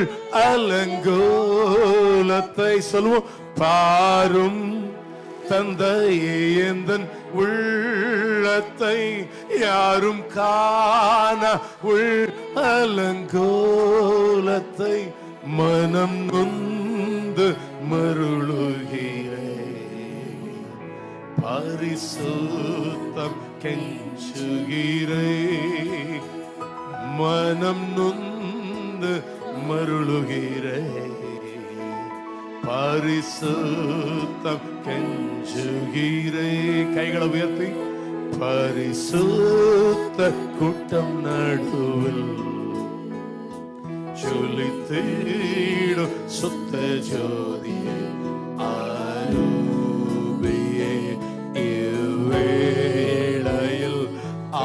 [SPEAKER 1] அலங்கோலத்தை சொல்லுவோம். பாரும் தந்தையே, எந்தன் உள்ளத்தை யாரும் காணா உள் அலங்கோலத்தை மனம் நொந்து மருளுகிறேன். பரிசுத்தம் கெஞ்சுகிறேன். மனம் நொந்து மருளுகிறேன். பரிசுத்தம் கெஞ்சுகிறே. கைகளை உயர்த்தி பரிசுத்த கூட்டம் நடுவில் ஜொலித்திடும் சுத்த ஜோதியே அரூபியே இவ்வேளையில்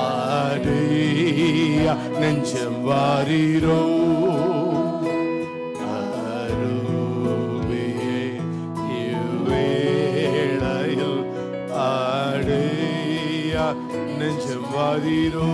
[SPEAKER 1] ஆடியா நெஞ்சம் வாரீரோ. அரூபியே இவ்வேளையில் ஆடியா நெஞ்சம் வாரீரோ.